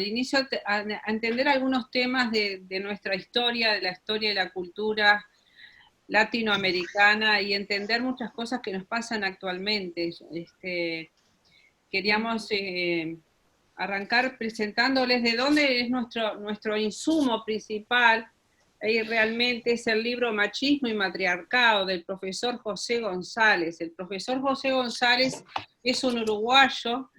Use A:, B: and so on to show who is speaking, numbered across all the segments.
A: inicio a entender algunos temas de nuestra historia, de la historia y la cultura latinoamericana y entender muchas cosas que nos pasan actualmente. Queríamos arrancar presentándoles de dónde es nuestro insumo principal. Realmente es el libro Machismo y Matriarcado del profesor José González. El profesor José González es un uruguayo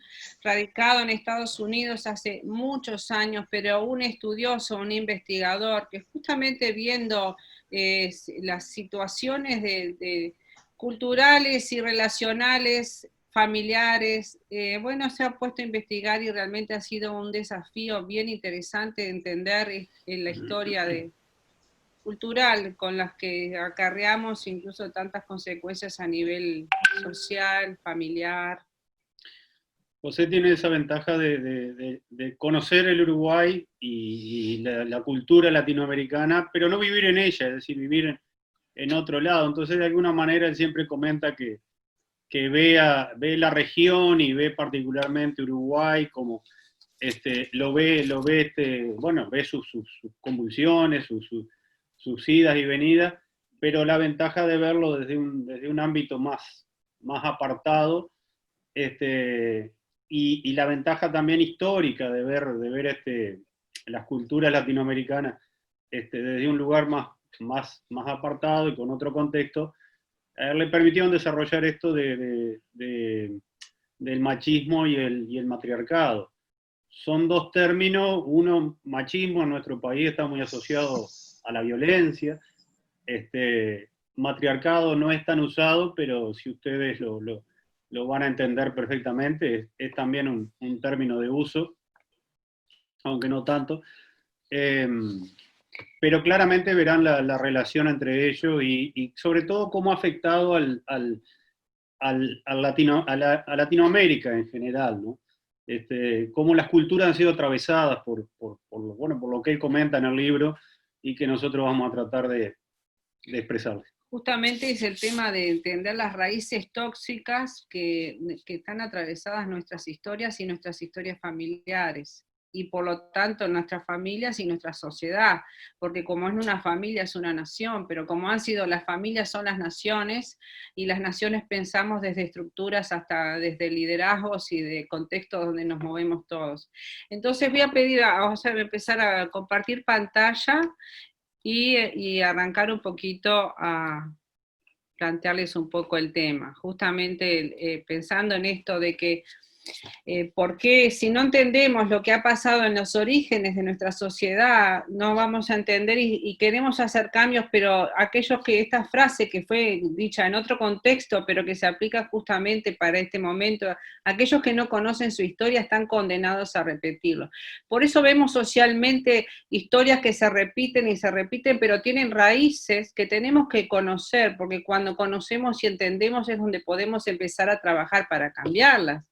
A: radicado en Estados Unidos hace muchos años, pero un estudioso, un investigador que justamente viendo las situaciones culturales y relacionales familiares, se ha puesto a investigar y realmente ha sido un desafío bien interesante de entender la historia cultural con las que acarreamos incluso tantas consecuencias a nivel social, familiar.
B: José tiene esa ventaja de conocer el Uruguay y la cultura latinoamericana, pero no vivir en ella, es decir, vivir en otro lado. Entonces, de alguna manera, él siempre comenta que ve la región y ve particularmente Uruguay como ve sus convulsiones, sus idas y venidas, pero la ventaja de verlo desde un ámbito más apartado, y la ventaja también histórica de ver las culturas latinoamericanas desde un lugar más apartado y con otro contexto, le permitieron desarrollar esto del machismo y el matriarcado. Son dos términos, uno, machismo en nuestro país está muy asociado a la violencia, matriarcado no es tan usado, pero si ustedes lo van a entender perfectamente, es también un término de uso, aunque no tanto. Pero claramente verán la relación entre ellos y sobre todo cómo ha afectado a Latinoamérica en general, ¿no? Cómo las culturas han sido atravesadas por lo que él comenta en el libro y que nosotros vamos a tratar de expresarles.
A: Justamente es el tema de entender las raíces tóxicas que están atravesadas nuestras historias y nuestras historias familiares, y por lo tanto nuestras familias y nuestra sociedad, porque como es una familia es una nación, pero como han sido las familias son las naciones, y las naciones pensamos desde estructuras hasta desde liderazgos y de contextos donde nos movemos todos. Entonces voy a pedir, vamos a empezar a compartir pantalla y arrancar un poquito a plantearles un poco el tema, justamente pensando en esto de que porque si no entendemos lo que ha pasado en los orígenes de nuestra sociedad, no vamos a entender y queremos hacer cambios, pero esta frase que fue dicha en otro contexto, pero que se aplica justamente para este momento, aquellos que no conocen su historia están condenados a repetirlo. Por eso vemos socialmente historias que se repiten y se repiten, pero tienen raíces que tenemos que conocer, porque cuando conocemos y entendemos es donde podemos empezar a trabajar para cambiarlas.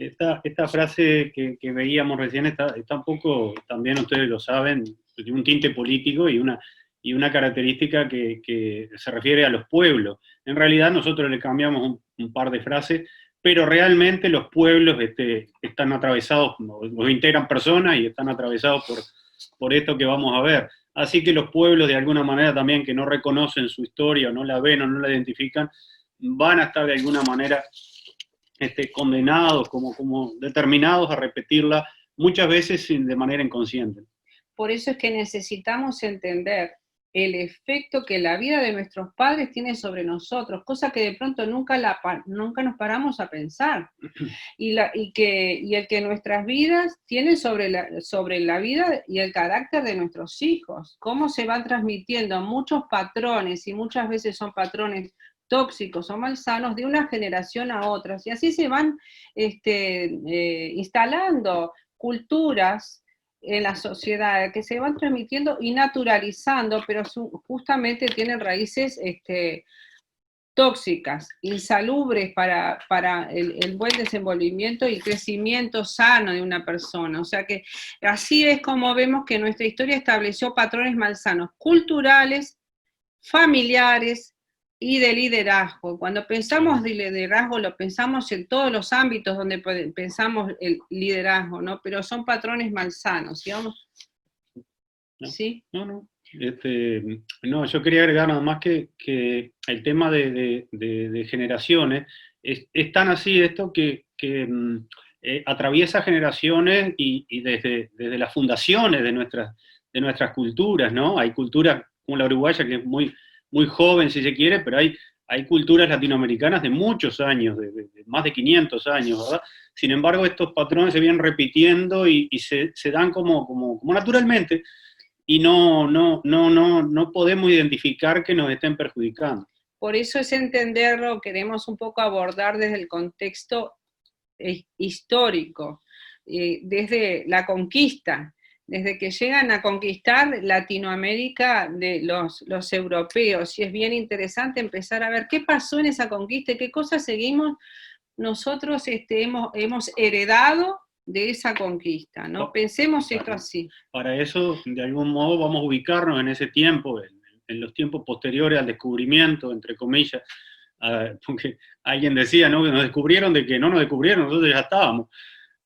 B: Esta frase que veíamos recién está un poco, también ustedes lo saben, tiene un tinte político y una característica que se refiere a los pueblos. En realidad nosotros le cambiamos un par de frases, pero realmente los pueblos están atravesados, los integran personas y están atravesados por esto que vamos a ver. Así que los pueblos de alguna manera también que no reconocen su historia, o no la ven o no la identifican, van a estar de alguna manera condenados, como determinados a repetirla, muchas veces de manera inconsciente.
A: Por eso es que necesitamos entender el efecto que la vida de nuestros padres tiene sobre nosotros, cosa que de pronto nunca nos paramos a pensar, y el que nuestras vidas tienen sobre la vida y el carácter de nuestros hijos, cómo se van transmitiendo muchos patrones, y muchas veces son patrones tóxicos o malsanos de una generación a otra, y así se van instalando culturas en la sociedad que se van transmitiendo y naturalizando, pero justamente tienen raíces tóxicas, insalubres para el buen desenvolvimiento y crecimiento sano de una persona. O sea que así es como vemos que nuestra historia estableció patrones malsanos culturales, familiares, y de liderazgo. Cuando pensamos de liderazgo, lo pensamos en todos los ámbitos donde pensamos el liderazgo, ¿no? Pero son patrones malsanos, digamos.
B: ¿No?
A: ¿Sí?
B: No. No, yo quería agregar nada más que el tema de generaciones es tan así esto que atraviesa generaciones y desde las fundaciones de nuestras culturas, ¿no? Hay culturas como la uruguaya que es muy joven, si se quiere, pero hay culturas latinoamericanas de muchos años, de más de 500 años, ¿verdad? Sin embargo, estos patrones se vienen repitiendo y se dan como naturalmente, y no podemos identificar que nos estén perjudicando.
A: Por eso es entenderlo, queremos un poco abordar desde el contexto histórico, desde la conquista, desde que llegan a conquistar Latinoamérica de los europeos, y es bien interesante empezar a ver qué pasó en esa conquista y qué cosas seguimos nosotros hemos heredado de esa conquista, ¿no? Pensemos esto así.
B: Para eso, de algún modo, vamos a ubicarnos en ese tiempo, en los tiempos posteriores al descubrimiento, entre comillas, porque alguien decía, ¿no? Que nos descubrieron, de que no nos descubrieron, nosotros ya estábamos.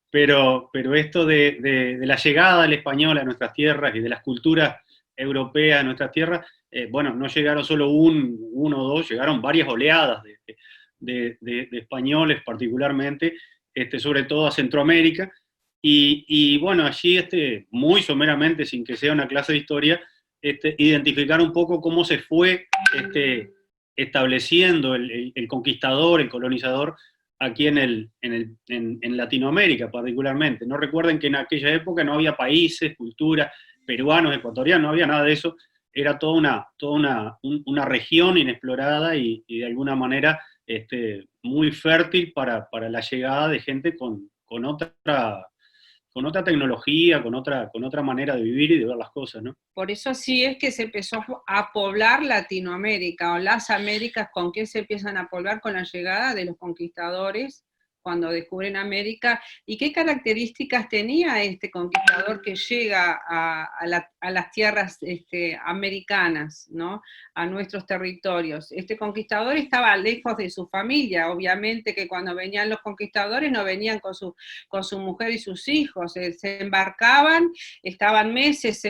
B: Pero esto de la llegada del español a nuestras tierras y de las culturas europeas a nuestras tierras, bueno, no llegaron solo uno o dos, llegaron varias oleadas de españoles particularmente, sobre todo a Centroamérica, y bueno, allí muy someramente, sin que sea una clase de historia, identificar un poco cómo se fue estableciendo el conquistador, el colonizador, aquí en Latinoamérica particularmente. No recuerden que en aquella época no había países, culturas, peruanos, ecuatorianos, no había nada de eso, era toda una región inexplorada y de alguna manera muy fértil para la llegada de gente con otra tecnología, con otra manera de vivir y de ver las cosas, ¿no?
A: Por eso así es que se empezó a poblar Latinoamérica o las Américas. ¿Con qué se empiezan a poblar? Con la llegada de los conquistadores, cuando descubren América. ¿Y qué características tenía este conquistador que llega a las tierras americanas, ¿no? A nuestros territorios? Este conquistador estaba lejos de su familia, obviamente que cuando venían los conquistadores no venían con su mujer y sus hijos, se embarcaban, estaban meses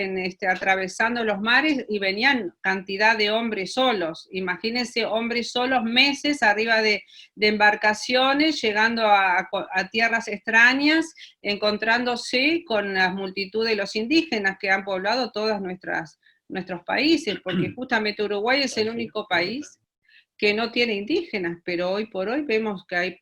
A: atravesando los mares y venían cantidad de hombres solos. Imagínense hombres solos meses arriba de embarcaciones, llegando a tierras extrañas, encontrándose con las multitudes de los indígenas que han poblado todos nuestros países, porque justamente Uruguay es el único país que no tiene indígenas, pero hoy por hoy vemos que hay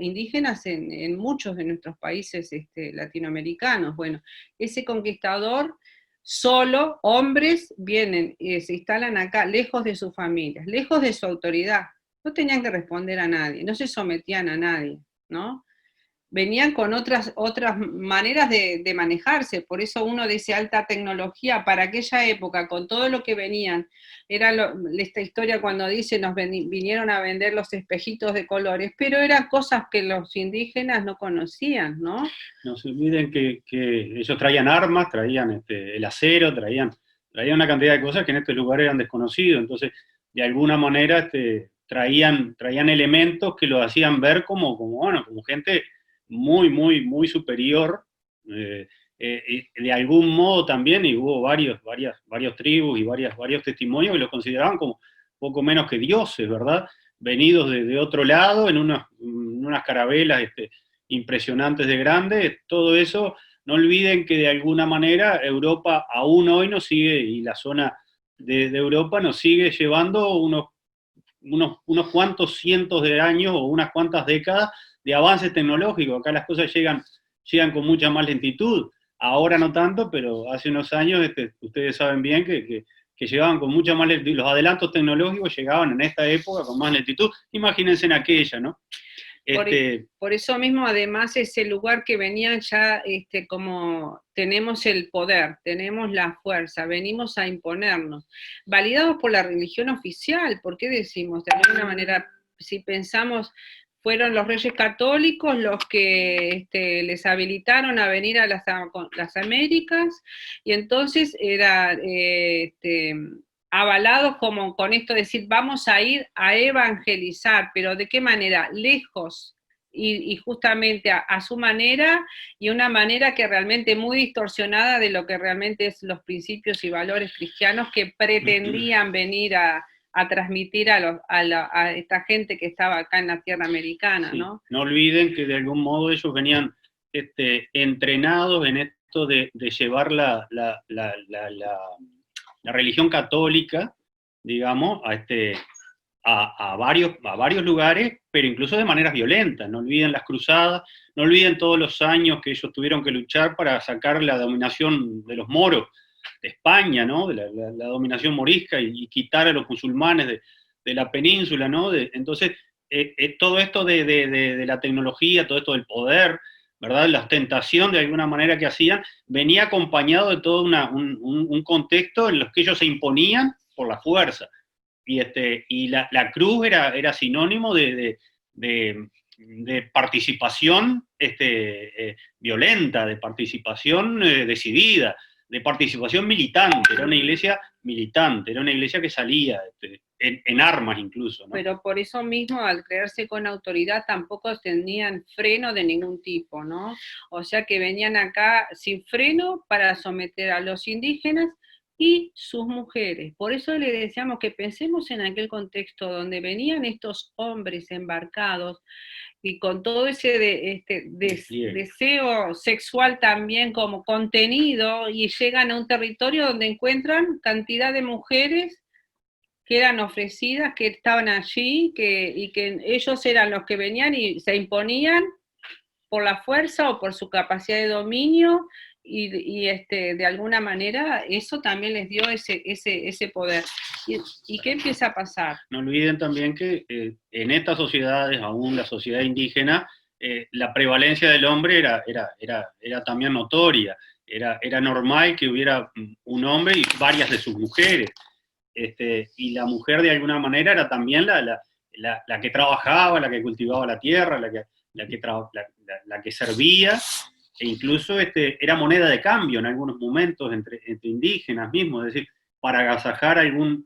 A: indígenas en muchos de nuestros países latinoamericanos. Bueno, ese conquistador solo, hombres, vienen y se instalan acá, lejos de sus familias, lejos de su autoridad. No tenían que responder a nadie, no se sometían a nadie, ¿no? Venían con otras maneras de manejarse, por eso uno dice alta tecnología para aquella época, con todo lo que venían, era esta historia cuando dice nos vinieron a vender los espejitos de colores, pero eran cosas que los indígenas no conocían, ¿no?
B: No se olviden que ellos traían armas, traían el acero, traían una cantidad de cosas que en estos lugares eran desconocidos, entonces de alguna manera traían elementos que los hacían ver como gente muy superior, de algún modo también, y hubo varios tribus y varios testimonios que los consideraban como poco menos que dioses, ¿verdad? Venidos de otro lado, en unas carabelas impresionantes de grandes, todo eso. No olviden que de alguna manera Europa aún hoy nos sigue, y la zona de Europa nos sigue llevando unos cuantos cientos de años o unas cuantas décadas de avances tecnológicos. Acá las cosas llegan con mucha más lentitud. Ahora no tanto, pero hace unos años ustedes saben bien que llegaban con mucha más lentitud. Los adelantos tecnológicos llegaban en esta época con más lentitud. Imagínense en aquella, ¿no?
A: Por eso mismo, además, es el lugar que venían ya, como tenemos el poder, tenemos la fuerza, venimos a imponernos, validados por la religión oficial. ¿Por qué decimos? De alguna manera, si pensamos, fueron los reyes católicos los que les habilitaron a venir a las Américas, y entonces era avalados como con esto de decir, vamos a ir a evangelizar, pero ¿de qué manera? Lejos y justamente a su manera y una manera que realmente muy distorsionada de lo que realmente es los principios y valores cristianos que pretendían venir a transmitir a esta gente que estaba acá en la tierra americana,
B: sí.
A: ¿no?
B: No olviden que de algún modo ellos venían entrenados en esto de llevar la religión católica, digamos, a varios lugares, pero incluso de maneras violentas. No olviden las cruzadas, no olviden todos los años que ellos tuvieron que luchar para sacar la dominación de los moros de España, ¿no? De la dominación morisca y quitar a los musulmanes de la península, ¿no? Entonces, todo esto de la tecnología, todo esto del poder, ¿verdad? La ostentación de alguna manera que hacían, venía acompañado de todo un contexto en los que ellos se imponían por la fuerza. Y la cruz era sinónimo de participación violenta, de participación decidida, de participación militante. Era una iglesia militante, era una iglesia que salía en armas incluso, ¿no?
A: Pero por eso mismo, al creerse con autoridad, tampoco tenían freno de ningún tipo, ¿no? O sea que venían acá sin freno para someter a los indígenas y sus mujeres. Por eso le decíamos que pensemos en aquel contexto donde venían estos hombres embarcados y con todo ese deseo sexual también como contenido, y llegan a un territorio donde encuentran cantidad de mujeres que eran ofrecidas, que estaban allí, y que ellos eran los que venían y se imponían por la fuerza o por su capacidad de dominio, y de alguna manera eso también les dio ese poder. ¿Y qué empieza a pasar?
B: No olviden también que en estas sociedades, aún la sociedad indígena, la prevalencia del hombre era también notoria. Era normal que hubiera un hombre y varias de sus mujeres. Y la mujer de alguna manera era también la que trabajaba, la que cultivaba la tierra, la que servía, e incluso era moneda de cambio en algunos momentos entre indígenas mismos, es decir, para agasajar algún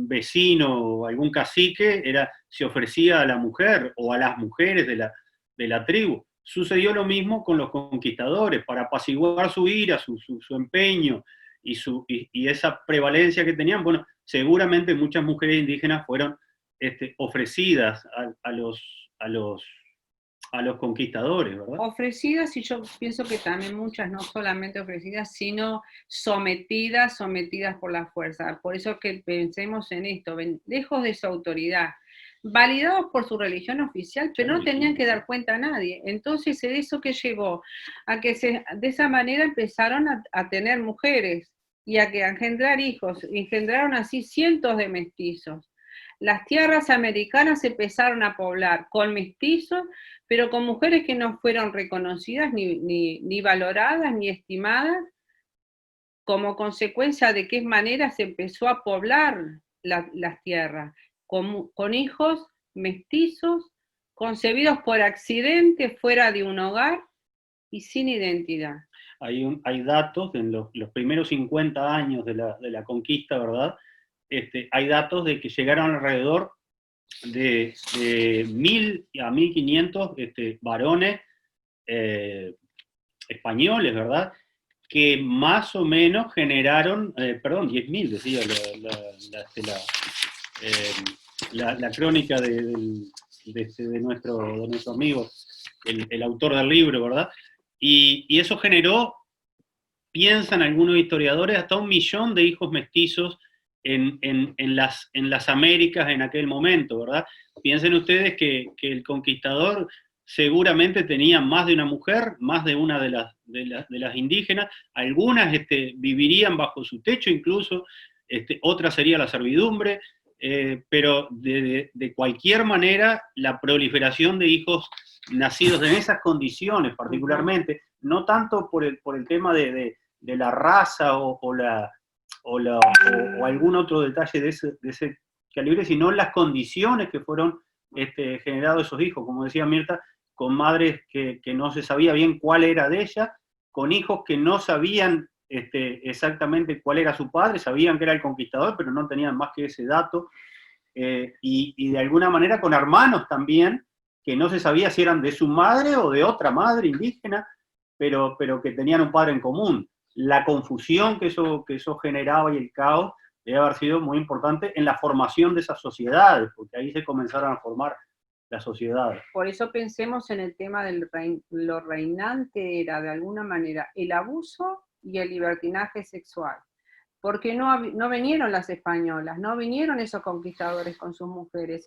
B: vecino o algún cacique, se ofrecía a la mujer o a las mujeres de la tribu. Sucedió lo mismo con los conquistadores, para apaciguar su ira, su empeño y esa prevalencia que tenían. Bueno, seguramente muchas mujeres indígenas fueron ofrecidas a los conquistadores, ¿verdad?
A: Ofrecidas, y yo pienso que también muchas, no solamente ofrecidas, sino sometidas por la fuerza. Por eso que pensemos en esto, lejos de su autoridad, validados por su religión oficial, pero no tenían que dar cuenta a nadie. Entonces, eso que llevó a que de esa manera empezaron a tener mujeres y a engendrar hijos, engendraron así cientos de mestizos. Las tierras americanas empezaron a poblar con mestizos, pero con mujeres que no fueron reconocidas ni valoradas ni estimadas, como consecuencia de qué manera se empezó a poblar las tierras, con hijos mestizos, concebidos por accidente fuera de un hogar y sin identidad.
B: Hay datos en los primeros 50 años de la conquista, ¿verdad? Hay datos de que llegaron alrededor de 1.000 a 1.500 varones españoles, ¿verdad? Que más o menos generaron, 10.000, decía la crónica de nuestro amigo, el autor del libro, ¿verdad? Y eso generó, piensan algunos historiadores, hasta 1 millón de hijos mestizos en las Américas en aquel momento, ¿verdad? Piensen ustedes que el conquistador seguramente tenía más de una mujer, más de una de las indígenas, algunas vivirían bajo su techo incluso, otras sería la servidumbre, pero de cualquier manera la proliferación de hijos nacidos en esas condiciones particularmente, no tanto por el tema de la raza o algún otro detalle de ese calibre, sino las condiciones que fueron generados esos hijos, como decía Mirta, con madres que no se sabía bien cuál era de ella, con hijos que no sabían exactamente cuál era su padre, sabían que era el conquistador, pero no tenían más que ese dato, y de alguna manera con hermanos también, que no se sabía si eran de su madre o de otra madre indígena, pero que tenían un padre en común. La confusión que eso generaba y el caos debe haber sido muy importante en la formación de esas sociedades, porque ahí se comenzaron a formar las sociedades.
A: Por eso pensemos en el tema lo reinante era de alguna manera el abuso y el libertinaje sexual. Porque no vinieron las españolas, no vinieron esos conquistadores con sus mujeres.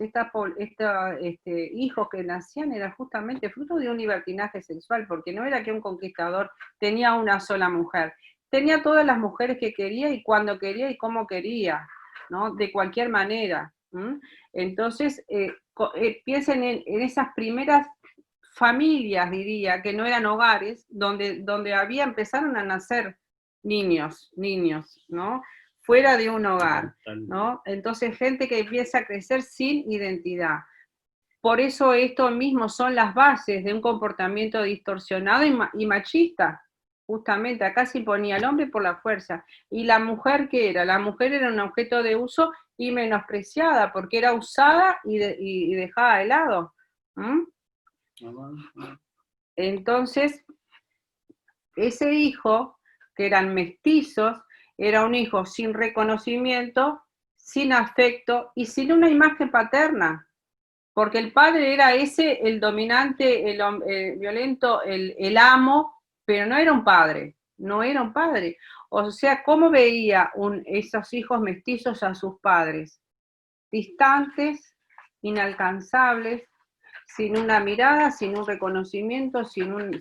A: Hijos que nacían era justamente fruto de un libertinaje sexual, porque no era que un conquistador tenía una sola mujer, tenía todas las mujeres que quería y cuando quería y cómo quería, ¿no? De cualquier manera. Entonces, piensen en esas primeras familias, diría, que no eran hogares, donde empezaron a nacer niños, ¿no? Fuera de un hogar, ¿no? Entonces, gente que empieza a crecer sin identidad. Por eso esto mismo son las bases de un comportamiento distorsionado y machista. Justamente, acá se imponía al hombre por la fuerza. ¿Y la mujer qué era? La mujer era un objeto de uso y menospreciada, porque era usada y dejada de lado. Entonces, ese hijo, que eran mestizos, era un hijo sin reconocimiento, sin afecto y sin una imagen paterna, porque el padre era el dominante, el violento, el amo, pero no era un padre, no era un padre. O sea, ¿cómo veía esos hijos mestizos a sus padres? Distantes, inalcanzables, sin una mirada, sin un reconocimiento, sin un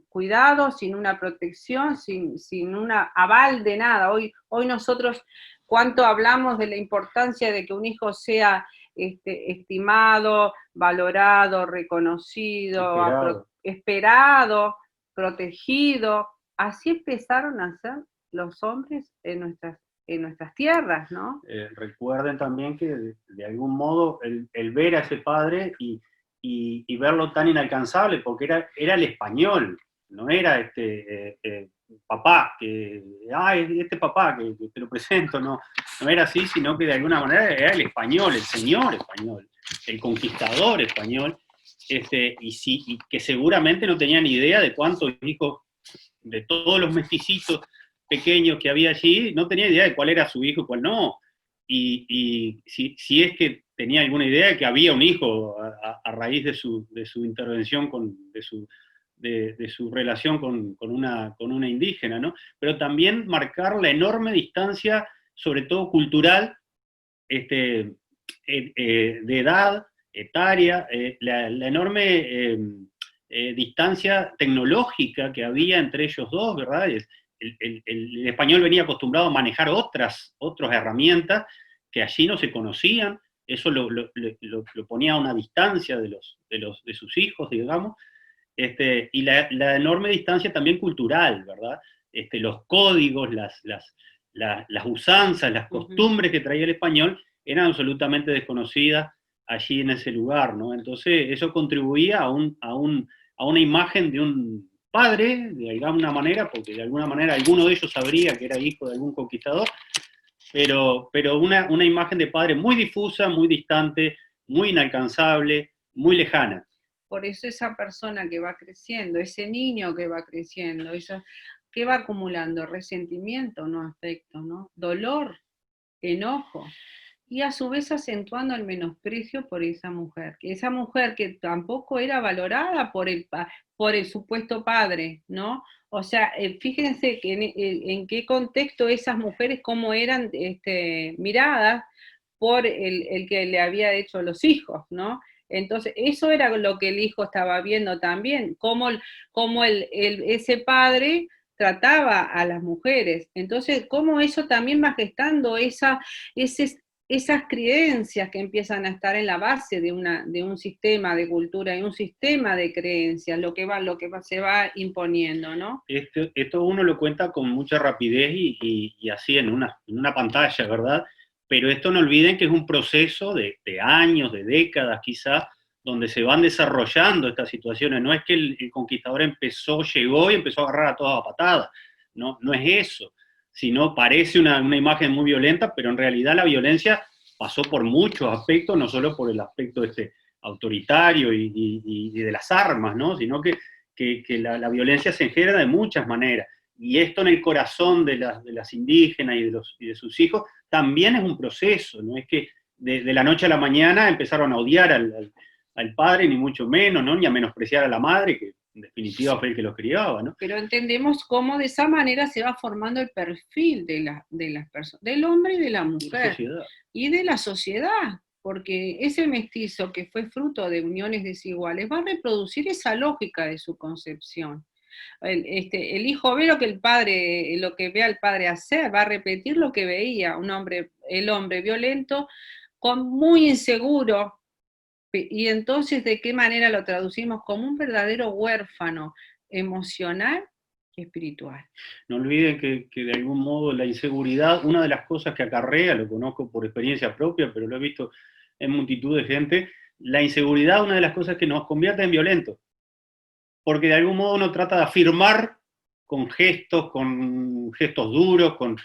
A: cuidado, sin una protección, sin una aval de nada. Hoy nosotros, ¿cuánto hablamos de la importancia de que un hijo sea estimado, valorado, reconocido, esperado, protegido? Así empezaron a ser los hombres en nuestras tierras, ¿no?
B: Recuerden también que de algún modo el ver a ese padre y verlo tan inalcanzable, porque era el español, no era papá, este papá que te lo presento, no era así, sino que de alguna manera era el español, el señor español, el conquistador español, y que seguramente no tenía ni idea de cuántos hijos, de todos los mesticitos pequeños que había allí, no tenía idea de cuál era su hijo y cuál no. Y si es que tenía alguna idea de que había un hijo a raíz de su intervención, de su relación con una indígena, ¿no? Pero también marcar la enorme distancia, sobre todo cultural, de edad, etaria, la enorme distancia tecnológica que había entre ellos dos, ¿verdad? El español venía acostumbrado a manejar otras herramientas que allí no se conocían, eso lo ponía a una distancia de sus hijos, digamos, y la enorme distancia también cultural, ¿verdad? Los códigos, las usanzas, las costumbres que traía el español eran absolutamente desconocidas allí en ese lugar, ¿no? Entonces eso contribuía a una imagen de un padre, de alguna manera, porque de alguna manera alguno de ellos sabría que era hijo de algún conquistador, pero una imagen de padre muy difusa, muy distante, muy inalcanzable, muy lejana.
A: Por eso esa persona que va creciendo, ese niño que va creciendo, que va acumulando resentimiento, no afecto, ¿no? Dolor, enojo, y a su vez acentuando el menosprecio por esa mujer que tampoco era valorada por el supuesto padre, ¿no? O sea, fíjense que en qué contexto esas mujeres, cómo eran miradas por el que le había hecho los hijos, ¿no? Entonces, eso era lo que el hijo estaba viendo también, cómo ese padre trataba a las mujeres. Entonces, cómo eso también va gestando esas creencias que empiezan a estar en la base de un sistema de cultura y un sistema de creencias, lo que se va imponiendo, ¿no?
B: Esto uno lo cuenta con mucha rapidez y así en una pantalla, ¿verdad? Pero esto no olviden que es un proceso de años, de décadas quizás, donde se van desarrollando estas situaciones. No es que el conquistador llegó y empezó a agarrar a todas a patadas. no es eso, sino parece una imagen muy violenta, pero en realidad la violencia pasó por muchos aspectos, no solo por el aspecto autoritario y de las armas, ¿no? Sino que la violencia se genera de muchas maneras. Y esto en el corazón de las indígenas y de sus hijos también es un proceso, no es que de la noche a la mañana empezaron a odiar al padre, ni mucho menos, ¿no? Ni a menospreciar a la madre, que en definitiva fue el que los criaba, ¿no?
A: Pero entendemos cómo de esa manera se va formando el perfil de las personas, del hombre y de la mujer, y de la sociedad, porque ese mestizo que fue fruto de uniones desiguales va a reproducir esa lógica de su concepción. El hijo ve lo que ve al padre hacer, va a repetir lo que veía el hombre violento, muy inseguro, y entonces ¿de qué manera lo traducimos? Como un verdadero huérfano emocional y espiritual.
B: No olviden que de algún modo la inseguridad, una de las cosas que acarrea, lo conozco por experiencia propia, pero lo he visto en multitud de gente, la inseguridad, una de las cosas que nos convierte en violentos. Porque de algún modo uno trata de afirmar con gestos duros, con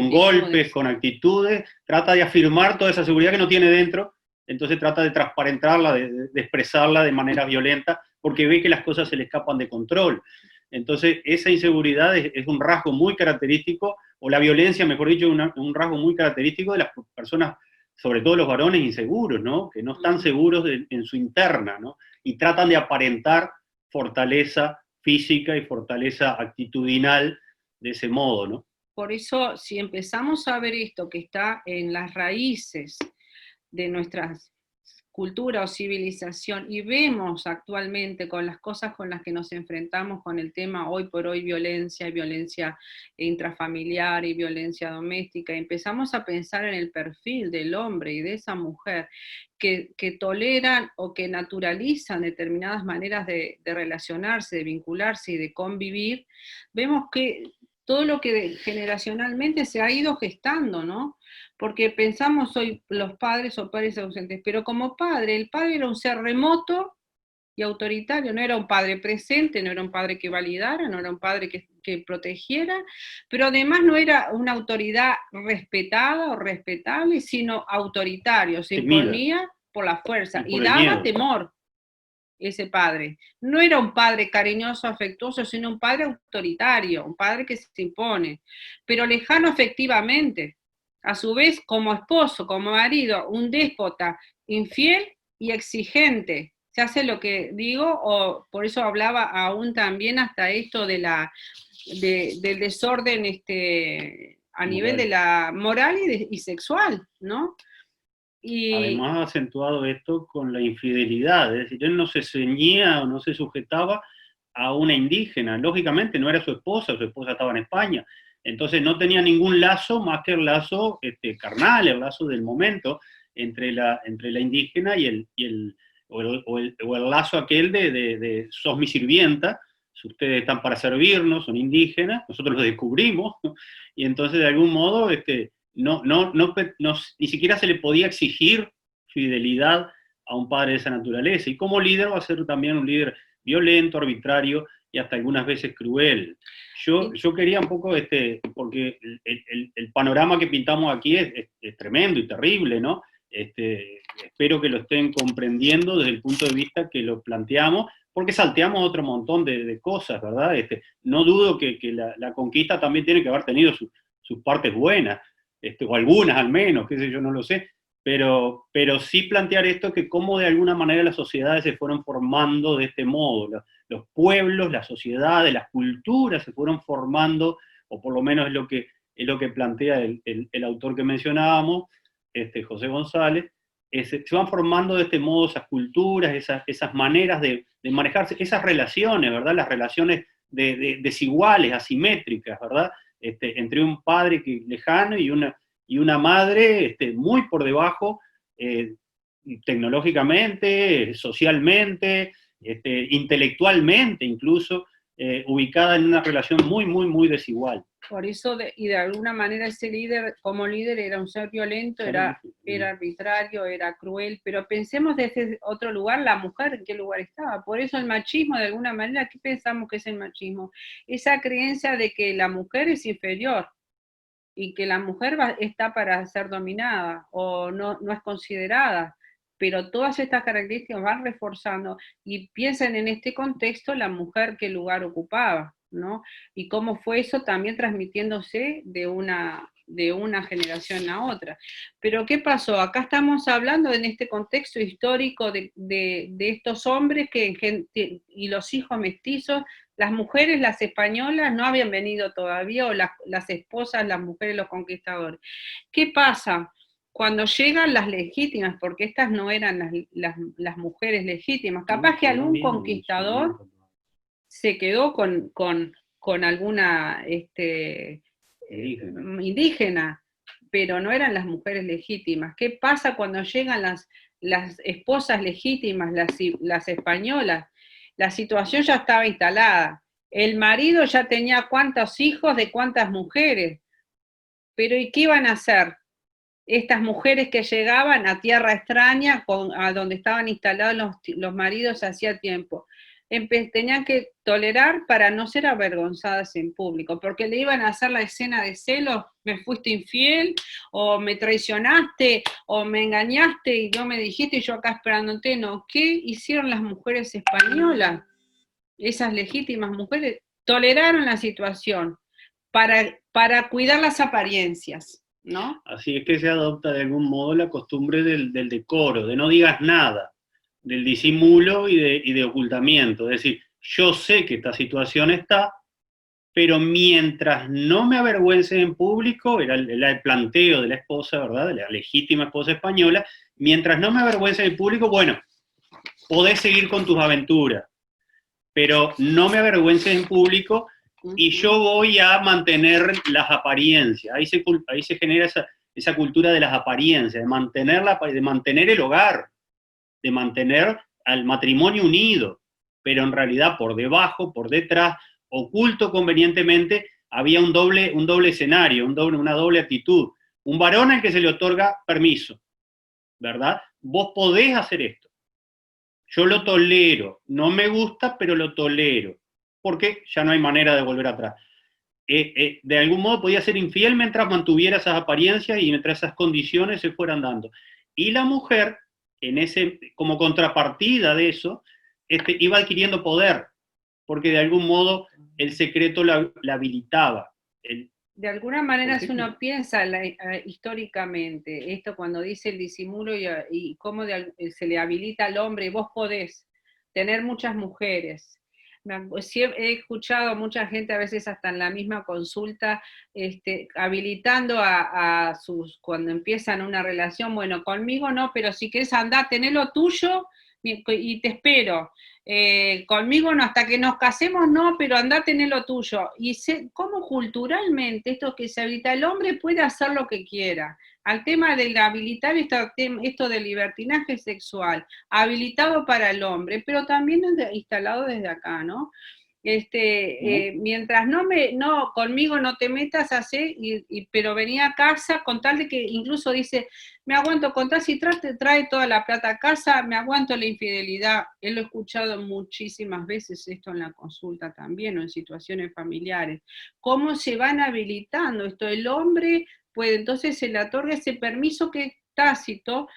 B: golpes, con actitudes, trata de afirmar toda esa seguridad que no tiene dentro, entonces trata de transparentarla, de expresarla de manera violenta, porque ve que las cosas se le escapan de control. Entonces esa inseguridad es un rasgo muy característico, o la violencia, mejor dicho, un rasgo muy característico de las personas, sobre todo los varones inseguros, ¿no? Que no están seguros en su interna, ¿no? Y tratan de aparentar fortaleza física y fortaleza actitudinal de ese modo, ¿no?
A: Por eso, si empezamos a ver esto que está en las raíces de nuestras cultura o civilización, y vemos actualmente con las cosas con las que nos enfrentamos con el tema hoy por hoy violencia, y violencia intrafamiliar y violencia doméstica, y empezamos a pensar en el perfil del hombre y de esa mujer que toleran o que naturalizan determinadas maneras de relacionarse, de vincularse y de convivir, vemos que todo lo que generacionalmente se ha ido gestando, ¿no? Porque pensamos hoy los padres o padres ausentes, pero como padre, el padre era un ser remoto y autoritario, no era un padre presente, no era un padre que validara, no era un padre que protegiera, pero además no era una autoridad respetada o respetable, sino autoritario, se imponía por la fuerza y daba temor. Ese padre. No era un padre cariñoso, afectuoso, sino un padre autoritario, un padre que se impone, pero lejano afectivamente. A su vez, como esposo, como marido, un déspota, infiel y exigente. Se hace lo que digo, o por eso hablaba aún también hasta esto del desorden a nivel de la moral y sexual, ¿no?
B: Y además ha acentuado esto con la infidelidad, es decir, él no se ceñía o no se sujetaba a una indígena, lógicamente no era su esposa estaba en España, entonces no tenía ningún lazo más que el lazo carnal, el lazo del momento entre la indígena y el lazo aquel de sos mi sirvienta, ustedes están para servirnos, son indígenas, nosotros los descubrimos, y entonces de algún modo ni siquiera se le podía exigir fidelidad a un padre de esa naturaleza. Y como líder va a ser también un líder violento, arbitrario y hasta algunas veces cruel. Yo quería un poco, porque el panorama que pintamos aquí es tremendo y terrible, ¿no? Espero que lo estén comprendiendo desde el punto de vista que lo planteamos, porque salteamos otro montón de cosas, ¿verdad? No dudo que la conquista también tiene que haber tenido sus partes buenas, o algunas al menos, qué sé yo, no lo sé, pero sí plantear esto, que cómo de alguna manera las sociedades se fueron formando de este modo, los pueblos, las sociedades, las culturas se fueron formando, o por lo menos es lo que plantea el autor que mencionábamos, José González, se van formando de este modo esas culturas, esas maneras de manejarse, esas relaciones, ¿verdad? Las relaciones desiguales, asimétricas, ¿verdad? Entre un padre lejano y una madre muy por debajo, tecnológicamente, socialmente, intelectualmente incluso, ubicada en una relación muy, muy, muy desigual.
A: Por eso, y de alguna manera ese líder, como líder, era un ser violento, era arbitrario, era cruel, pero pensemos desde otro lugar, la mujer en qué lugar estaba. Por eso el machismo, de alguna manera, ¿qué pensamos que es el machismo? Esa creencia de que la mujer es inferior y que la mujer está para ser dominada o no es considerada. Pero todas estas características van reforzando y piensen en este contexto la mujer qué lugar ocupaba, ¿no? Y cómo fue eso también transmitiéndose de una generación a otra. Pero ¿qué pasó? Acá estamos hablando en este contexto histórico de estos hombres y los hijos mestizos, las mujeres, las españolas, no habían venido todavía, o las esposas, las mujeres, los conquistadores. ¿Qué pasa? Cuando llegan las legítimas, porque estas no eran las mujeres legítimas, capaz que algún conquistador se quedó con alguna indígena, pero no eran las mujeres legítimas. ¿Qué pasa cuando llegan las esposas legítimas, las españolas? La situación ya estaba instalada. El marido ya tenía cuántos hijos de cuántas mujeres. Pero ¿y qué iban a hacer? Estas mujeres que llegaban a tierra extraña, a donde estaban instalados los maridos hacía tiempo, tenían que tolerar para no ser avergonzadas en público, porque le iban a hacer la escena de celos, me fuiste infiel, o me traicionaste, o me engañaste y no me dijiste y yo acá esperándote, no. ¿Qué hicieron las mujeres españolas? Esas legítimas mujeres toleraron la situación para cuidar las apariencias, ¿no?
B: Así es que se adopta de algún modo la costumbre del decoro, de no digas nada, del disimulo y de ocultamiento. Es decir, yo sé que esta situación está, pero mientras no me avergüences en público, era el planteo de la esposa, ¿verdad? De la legítima esposa española, mientras no me avergüences en público, bueno, podés seguir con tus aventuras, pero no me avergüences en público y yo voy a mantener las apariencias. Ahí se genera esa cultura de las apariencias, de mantener el hogar, de mantener al matrimonio unido, pero en realidad por debajo, por detrás, oculto convenientemente, había un doble escenario, una doble actitud. Un varón al que se le otorga permiso, ¿verdad? Vos podés hacer esto. Yo lo tolero, no me gusta, pero lo tolero, porque ya no hay manera de volver atrás. De algún modo podía ser infiel mientras mantuviera esas apariencias y mientras esas condiciones se fueran dando. Y la mujer, como contrapartida de eso, iba adquiriendo poder, porque de algún modo el secreto la habilitaba.
A: De alguna manera, si uno piensa históricamente, esto cuando dice el disimulo y cómo se le habilita al hombre, vos podés tener muchas mujeres. He escuchado a mucha gente, a veces hasta en la misma consulta, habilitando cuando empiezan una relación, bueno, conmigo no, pero si querés andar, tener lo tuyo y te espero. Conmigo no, hasta que nos casemos no, pero andá a tener lo tuyo. Y cómo culturalmente esto que se habilita, el hombre puede hacer lo que quiera. Al tema del habilitar esto del libertinaje sexual, habilitado para el hombre, pero también instalado desde acá, ¿no? Mientras conmigo no te metas, pero venía a casa con tal de que incluso dice, me aguanto con tal si trae toda la plata a casa, me aguanto la infidelidad. Lo he escuchado muchísimas veces esto en la consulta también, o en situaciones familiares. ¿Cómo se van habilitando esto? El hombre puede, entonces se le otorga ese permiso que es tácito.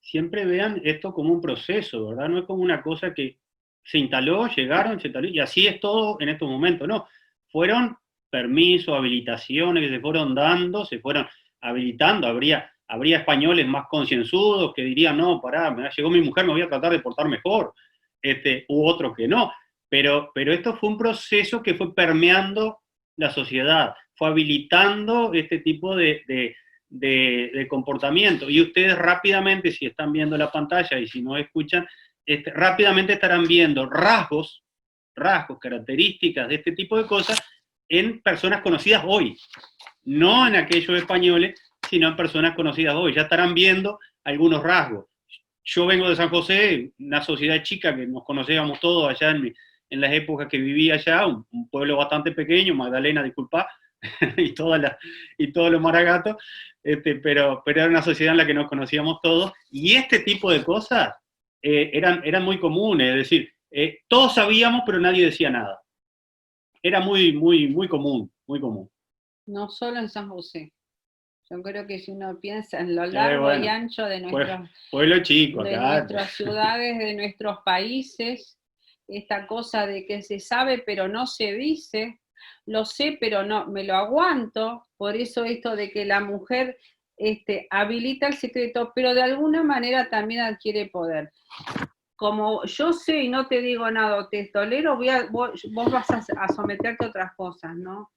B: Siempre vean esto como un proceso, ¿verdad? No es como una cosa que se instaló, llegaron, y así es todo en estos momentos, no. Fueron permisos, habilitaciones que se fueron dando, se fueron habilitando. Habría españoles más concienzudos que dirían, no, pará, llegó mi mujer, me voy a tratar de portar mejor, u otros que no. Pero esto fue un proceso que fue permeando la sociedad, fue habilitando este tipo de comportamiento. Y ustedes rápidamente, si están viendo la pantalla y si no escuchan, rápidamente estarán viendo rasgos, características de este tipo de cosas en personas conocidas hoy. No en aquellos españoles, sino en personas conocidas hoy. Ya estarán viendo algunos rasgos. Yo vengo de San José, una sociedad chica que nos conocíamos todos allá en las épocas que vivía allá, un pueblo bastante pequeño, Magdalena, disculpa, y, y todos los maragatos, pero era una sociedad en la que nos conocíamos todos, y este tipo de cosas eran muy comunes, es decir, todos sabíamos, pero nadie decía nada. Era muy, muy, muy común, muy común.
A: No solo en San José. Yo creo que si uno piensa en lo largo y ancho de
B: pueblo chico,
A: de nuestras ciudades, de nuestros países, esta cosa de que se sabe pero no se dice, lo sé pero no me lo aguanto, por eso esto de que la mujer habilita el secreto, pero de alguna manera también adquiere poder. Como yo sé y no te digo nada, te tolero, vos vas a someterte a otras cosas, ¿no?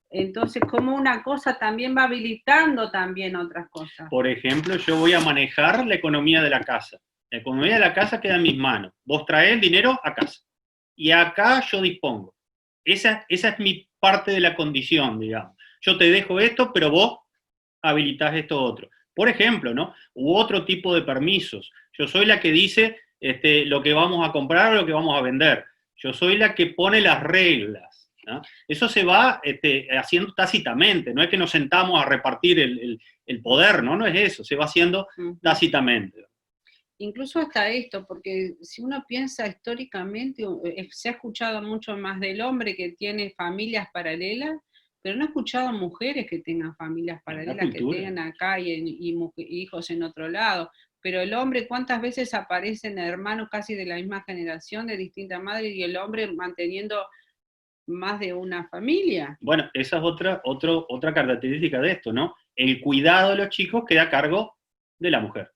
A: Entonces, como una cosa también va habilitando también otras cosas.
B: Por ejemplo, yo voy a manejar la economía de la casa. La economía de la casa queda en mis manos. Vos traés el dinero a casa. Y acá yo dispongo. Esa es mi parte de la condición, digamos. Yo te dejo esto, pero vos habilitás esto otro. Por ejemplo, ¿no? U otro tipo de permisos. Yo soy la que dice lo que vamos a comprar o lo que vamos a vender. Yo soy la que pone las reglas, ¿no? Eso se va haciendo tácitamente, no es que nos sentamos a repartir el poder, ¿no? No es eso, se va haciendo tácitamente.
A: Incluso hasta esto, porque si uno piensa históricamente, se ha escuchado mucho más del hombre que tiene familias paralelas, pero no he escuchado mujeres que tengan familias paralelas, que tengan acá y hijos en otro lado. Pero el hombre, ¿cuántas veces aparecen hermanos casi de la misma generación, de distintas madres, y el hombre manteniendo más de una familia?
B: Bueno, esa es otra característica de esto, ¿no? El cuidado de los chicos queda a cargo de la mujer.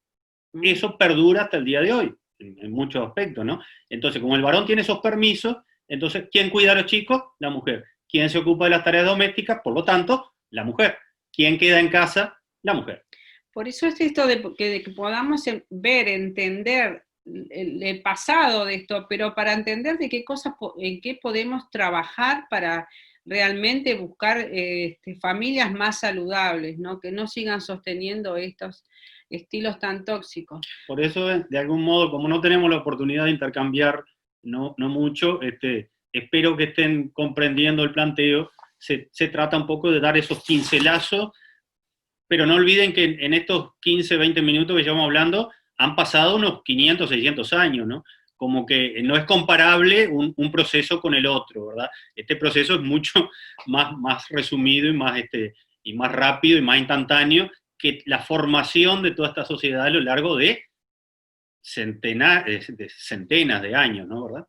B: Eso perdura hasta el día de hoy, en muchos aspectos, ¿no? Entonces, como el varón tiene esos permisos, entonces, ¿quién cuida a los chicos? La mujer. ¿Quién se ocupa de las tareas domésticas? Por lo tanto, la mujer. ¿Quién queda en casa? La mujer.
A: Por eso es esto de que podamos ver, entender el pasado de esto, pero para entender de qué cosas, en qué podemos trabajar para realmente buscar familias más saludables, ¿no? Que no sigan sosteniendo estos estilos tan tóxicos.
B: Por eso, de algún modo, como no tenemos la oportunidad de intercambiar no mucho, espero que estén comprendiendo el planteo. Se trata un poco de dar esos pincelazos, pero no olviden que en estos 15, 20 minutos que llevamos hablando, han pasado unos 500, 600 años, ¿no? Como que no es comparable un proceso con el otro, ¿verdad? Este proceso es mucho más resumido y más rápido y más instantáneo que la formación de toda esta sociedad a lo largo de centenas de años, ¿no? ¿Verdad?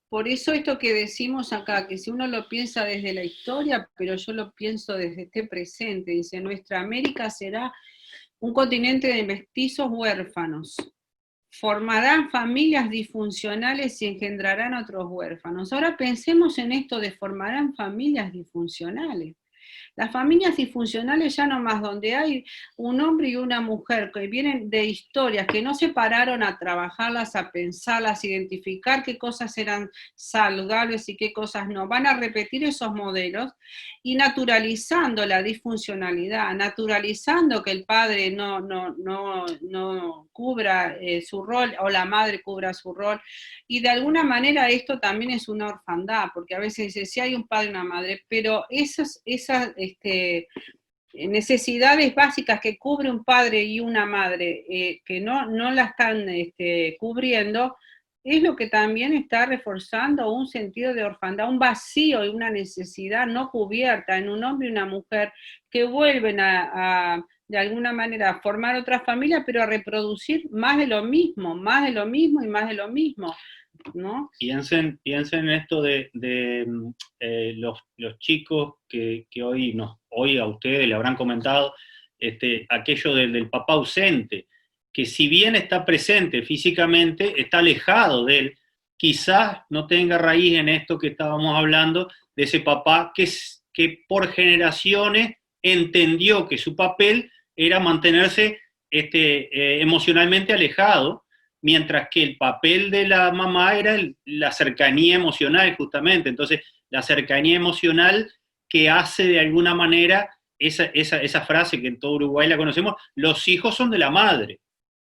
A: Por eso esto que decimos acá, que si uno lo piensa desde la historia, pero yo lo pienso desde este presente, dice, nuestra América será un continente de mestizos huérfanos, formarán familias disfuncionales y engendrarán otros huérfanos. Ahora pensemos en esto de formarán familias disfuncionales. Las familias disfuncionales ya nomás donde hay un hombre y una mujer que vienen de historias que no se pararon a trabajarlas, a pensarlas, a identificar qué cosas eran saludables y qué cosas no. Van a repetir esos modelos y naturalizando la disfuncionalidad, naturalizando que el padre no cubra su rol o la madre cubra su rol. Y de alguna manera esto también es una orfandad, porque a veces dice, sí hay un padre y una madre, pero esas necesidades básicas que cubre un padre y una madre que no la están cubriendo, es lo que también está reforzando un sentido de orfandad, un vacío y una necesidad no cubierta en un hombre y una mujer que vuelven de alguna manera a formar otra familia, pero a reproducir más de lo mismo y más de lo mismo, ¿no?
B: Piensen en esto de los chicos que hoy a ustedes le habrán comentado, aquello del papá ausente, que si bien está presente físicamente, está alejado de él. Quizás no tenga raíz en esto que estábamos hablando, de ese papá que por generaciones entendió que su papel era mantenerse emocionalmente alejado, mientras que el papel de la mamá era la cercanía emocional, justamente. Entonces, la cercanía emocional que hace de alguna manera esa frase que en todo Uruguay la conocemos, los hijos son de la madre.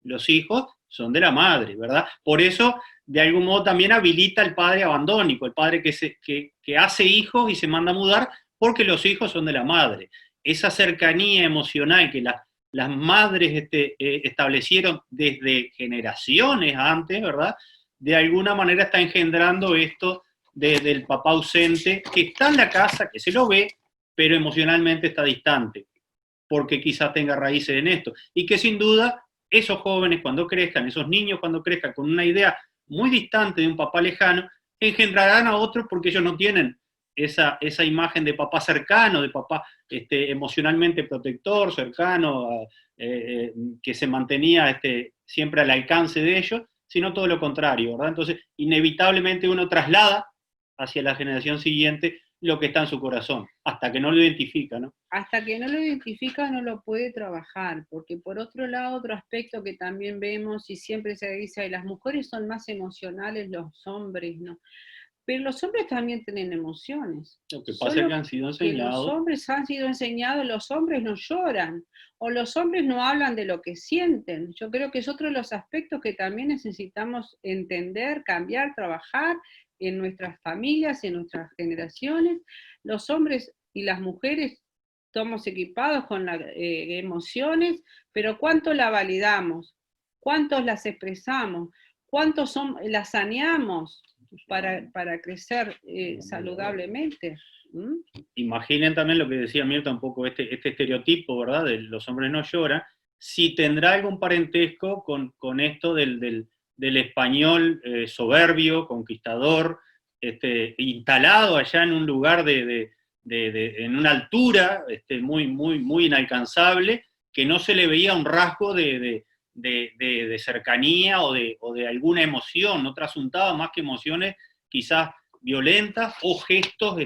B: Los hijos son de la madre, ¿verdad? Por eso, de algún modo, también habilita al padre abandónico, el padre que hace hijos y se manda a mudar porque los hijos son de la madre. Esa cercanía emocional que las madres establecieron desde generaciones antes, ¿verdad? De alguna manera está engendrando esto del papá ausente, que está en la casa, que se lo ve, pero emocionalmente está distante, porque quizás tenga raíces en esto. Y que sin duda esos jóvenes cuando crezcan, esos niños cuando crezcan con una idea muy distante de un papá lejano, engendrarán a otros porque ellos no tienen esa imagen de papá cercano, de papá emocionalmente protector, cercano, que se mantenía siempre al alcance de ellos, sino todo lo contrario, ¿verdad? Entonces, inevitablemente uno traslada hacia la generación siguiente lo que está en su corazón, hasta que no lo identifica, ¿no?
A: Hasta que no lo identifica no lo puede trabajar, porque por otro lado, otro aspecto que también vemos y siempre se dice, las mujeres son más emocionales, los hombres no. Pero los hombres también tienen emociones.
B: Lo que pasa es que han sido enseñados.
A: Los hombres han sido enseñados, los hombres no lloran, o los hombres no hablan de lo que sienten. Yo creo que es otro de los aspectos que también necesitamos entender, cambiar, trabajar en nuestras familias, en nuestras generaciones. Los hombres y las mujeres estamos equipados con las emociones, pero ¿cuánto la validamos? ¿Cuántos las expresamos? ¿Cuántos las saneamos para crecer saludablemente?
B: Imaginen también lo que decía Mirta, un poco este estereotipo, ¿verdad? De los hombres no lloran, si tendrá algún parentesco con esto del español soberbio, conquistador, instalado allá en un lugar en una altura muy, muy, muy inalcanzable, que no se le veía un rasgo de cercanía o de alguna emoción, no trasuntaba más que emociones quizás violentas o gestos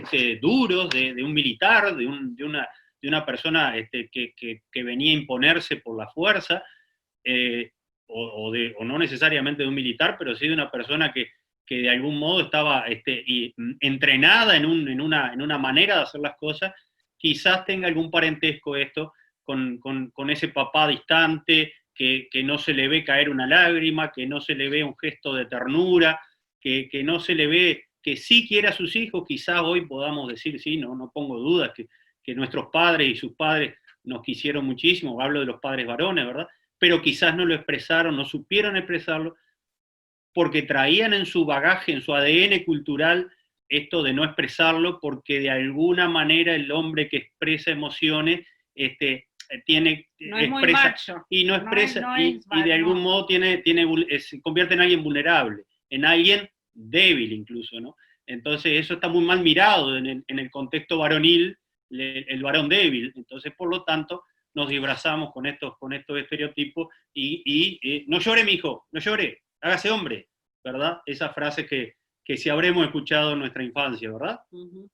B: duros de un militar, de una persona que venía a imponerse por la fuerza, o no necesariamente de un militar, pero sí de una persona que de algún modo estaba entrenada en una manera de hacer las cosas. Quizás tenga algún parentesco esto con ese papá distante, que no se le ve caer una lágrima, que no se le ve un gesto de ternura, que no se le ve que sí quiere a sus hijos. Quizás hoy podamos decir, sí, no pongo dudas, que nuestros padres y sus padres nos quisieron muchísimo, hablo de los padres varones, ¿verdad? Pero quizás no lo expresaron, no supieron expresarlo, porque traían en su bagaje, en su ADN cultural, esto de no expresarlo, porque de alguna manera el hombre que expresa emociones
A: no es muy macho.
B: Y no expresa, y de algún modo se convierte en alguien vulnerable, en alguien débil incluso, ¿no? Entonces eso está muy mal mirado en el contexto varonil, el varón débil. Entonces, por lo tanto, nos disfrazamos con estos estereotipos y no llore, mijo, no llore, hágase hombre, ¿verdad? Esa frase que si habremos escuchado en nuestra infancia, ¿verdad?
A: Uh-huh.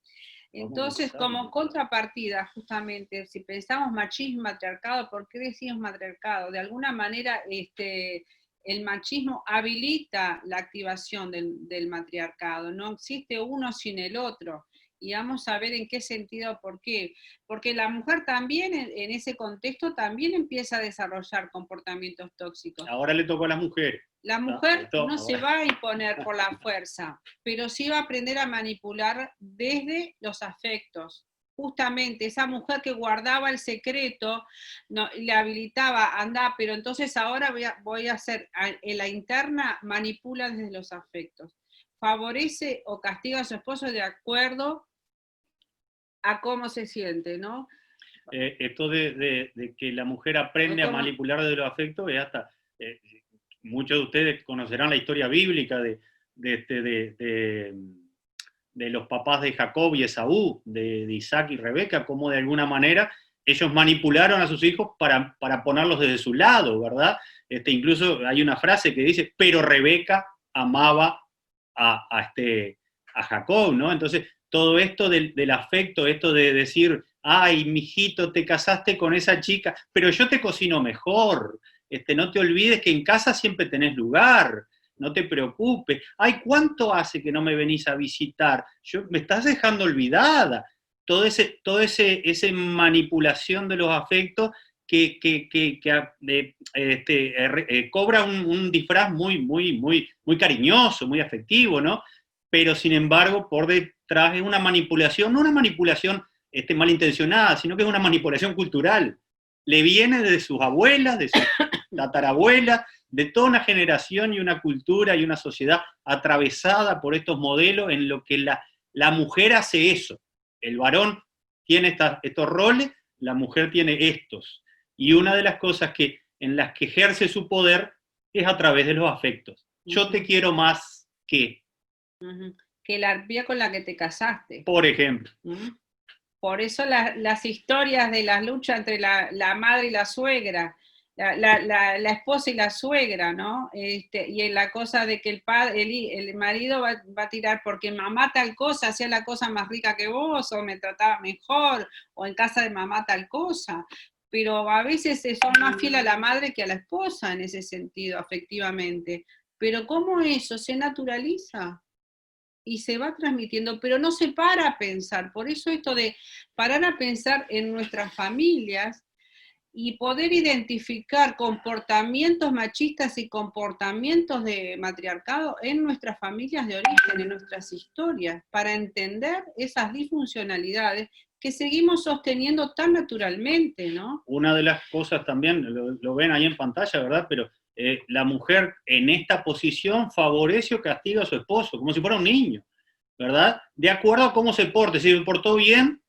A: Entonces, como contrapartida, justamente, si pensamos machismo, matriarcado, ¿por qué decimos matriarcado? De alguna manera, el machismo habilita la activación del matriarcado, no existe uno sin el otro. Y vamos a ver en qué sentido, por qué. Porque la mujer también, en ese contexto, también empieza a desarrollar comportamientos tóxicos.
B: Ahora le tocó a las mujeres.
A: La mujer no se va a imponer por la fuerza, pero sí va a aprender a manipular desde los afectos. Justamente esa mujer que guardaba el secreto, le habilitaba, anda, pero entonces ahora voy a hacer, en la interna manipula desde los afectos. Favorece o castiga a su esposo de acuerdo a cómo se siente, ¿no?
B: Esto de que la mujer aprende a manipular desde los afectos es hasta... muchos de ustedes conocerán la historia bíblica de los papás de Jacob y Esaú, de Isaac y Rebeca, cómo de alguna manera ellos manipularon a sus hijos para ponerlos desde su lado, ¿verdad? Incluso hay una frase que dice, pero Rebeca amaba a Jacob, ¿no? Entonces, todo esto del afecto, esto de decir, ay, mijito, te casaste con esa chica, pero yo te cocino mejor, no te olvides que en casa siempre tenés lugar, no te preocupes, ay, ¿cuánto hace que no me venís a visitar? Me estás dejando olvidada. Todo ese manipulación de los afectos que cobra un disfraz muy, muy, muy, muy cariñoso, muy afectivo, ¿no? Pero sin embargo, por detrás es una manipulación, no una manipulación malintencionada, sino que es una manipulación cultural. Le viene de sus abuelas, de sus tatarabuelas, de toda una generación y una cultura y una sociedad atravesada por estos modelos en lo que la mujer hace eso. El varón tiene estos roles, la mujer tiene estos. Y una de las cosas en las que ejerce su poder es a través de los afectos. Yo te quiero más que...
A: Que la arpía con la que te casaste.
B: Por ejemplo.
A: Por eso las historias de las luchas entre la madre y la suegra, la esposa y la suegra, ¿no? Y en la cosa de que el marido va a tirar porque mamá tal cosa, hacía la cosa más rica que vos, o me trataba mejor, o en casa de mamá tal cosa. Pero a veces son más fieles a la madre que a la esposa en ese sentido, afectivamente. Pero ¿cómo eso se naturaliza? Y se va transmitiendo, pero no se para a pensar. Por eso esto de parar a pensar en nuestras familias y poder identificar comportamientos machistas y comportamientos de matriarcado en nuestras familias de origen, en nuestras historias, para entender esas disfuncionalidades que seguimos sosteniendo tan naturalmente, ¿no?
B: Una de las cosas también, lo ven ahí en pantalla, ¿verdad? Pero la mujer en esta posición favorece o castiga a su esposo, como si fuera un niño, ¿verdad? De acuerdo a cómo se porte. Si se portó bien,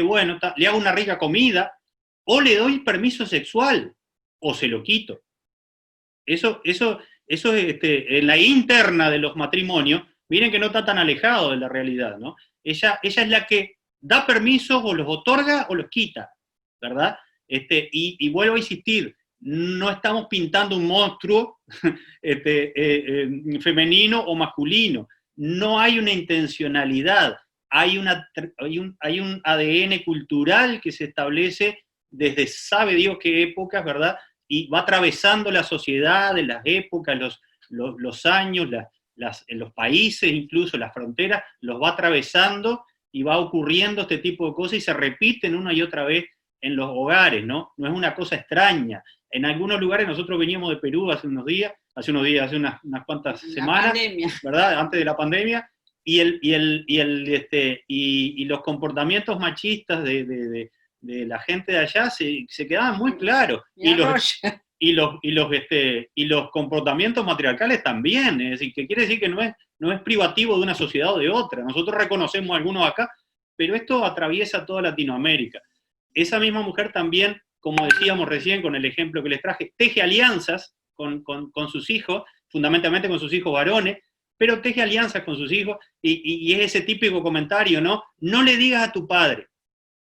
B: bueno, le hago una rica comida, o le doy permiso sexual, o se lo quito. Eso en la interna de los matrimonios, miren que no está tan alejado de la realidad, ¿no? Ella es la que da permisos, o los otorga, o los quita, ¿verdad? Y vuelvo a insistir, no estamos pintando un monstruo femenino o masculino. No hay una intencionalidad, hay un ADN cultural que se establece desde sabe Dios qué épocas, ¿verdad? Y va atravesando la sociedad, las épocas, los años, los países, incluso las fronteras, los va atravesando y va ocurriendo este tipo de cosas y se repiten una y otra vez en los hogares, ¿no? No es una cosa extraña. En algunos lugares, nosotros veníamos de Perú hace unas cuantas semanas, ¿verdad? Antes de la pandemia, y los comportamientos machistas de la gente de allá se quedaban muy claros. Y los comportamientos matriarcales también, es decir, que quiere decir que no es privativo de una sociedad o de otra. Nosotros reconocemos algunos acá, pero esto atraviesa toda Latinoamérica. Esa misma mujer también, como decíamos recién con el ejemplo que les traje, teje alianzas con sus hijos, fundamentalmente con sus hijos varones, pero teje alianzas con sus hijos, y es ese típico comentario, ¿no? No le digas a tu padre,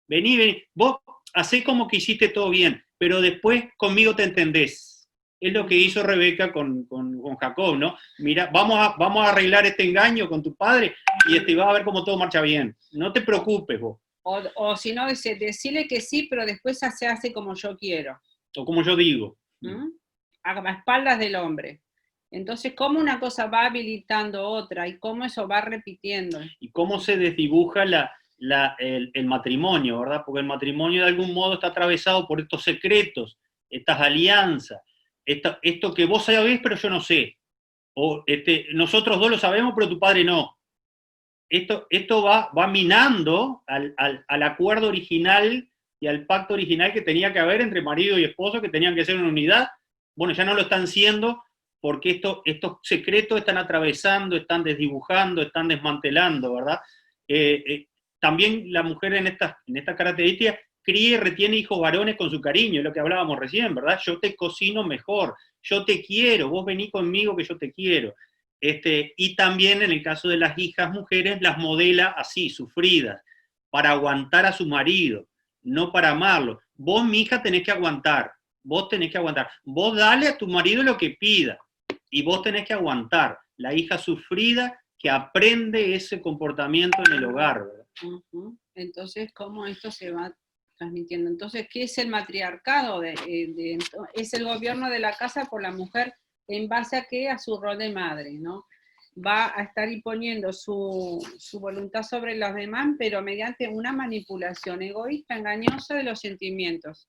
B: vení, vos hacé como que hiciste todo bien, pero después conmigo te entendés. Es lo que hizo Rebeca con Jacob, ¿no? Mira, vamos a arreglar este engaño con tu padre y vas a ver cómo todo marcha bien. No te preocupes vos.
A: O si no, decirle que sí, pero después se hace como yo quiero.
B: O como yo digo.
A: A espaldas del hombre. Entonces, ¿cómo una cosa va habilitando otra? Y cómo eso va repitiendo.
B: Y cómo se desdibuja el matrimonio, ¿verdad? Porque el matrimonio de algún modo está atravesado por estos secretos, estas alianzas, esto que vos sabés pero yo no sé, o nosotros dos lo sabemos pero tu padre no. Esto va minando al acuerdo original y al pacto original que tenía que haber entre marido y esposo, que tenían que ser una unidad. Bueno, ya no lo están siendo porque estos secretos están atravesando, están desdibujando, están desmantelando, ¿verdad? También la mujer en esta característica cría y retiene hijos varones con su cariño, es lo que hablábamos recién, ¿verdad? Yo te cocino mejor, yo te quiero, vos vení conmigo que yo te quiero. Y también en el caso de las hijas mujeres, las modela así, sufridas, para aguantar a su marido, no para amarlo. Vos, mi hija, tenés que aguantar, vos dale a tu marido lo que pida, y vos tenés que aguantar. La hija sufrida que aprende ese comportamiento en el hogar, ¿verdad?
A: Entonces, ¿cómo esto se va transmitiendo? Entonces, ¿qué es el matriarcado? Es el gobierno de la casa por la mujer, ¿en base a qué? A su rol de madre, ¿no? Va a estar imponiendo su voluntad sobre los demás, pero mediante una manipulación egoísta, engañosa de los sentimientos.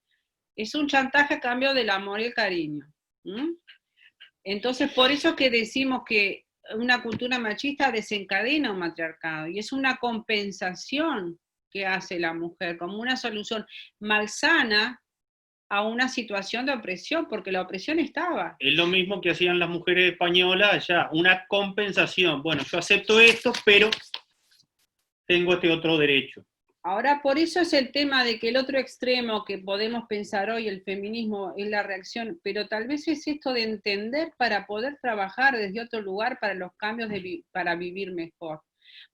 A: Es un chantaje a cambio del amor y el cariño. Entonces, por eso que decimos que una cultura machista desencadena un matriarcado, y es una compensación que hace la mujer, como una solución malsana a una situación de opresión, porque la opresión estaba.
B: Es lo mismo que hacían las mujeres españolas allá, una compensación. Bueno, yo acepto esto, pero tengo este otro derecho.
A: Ahora, por eso es el tema de que el otro extremo que podemos pensar hoy, el feminismo, es la reacción, pero tal vez es esto de entender para poder trabajar desde otro lugar para los cambios, para vivir mejor.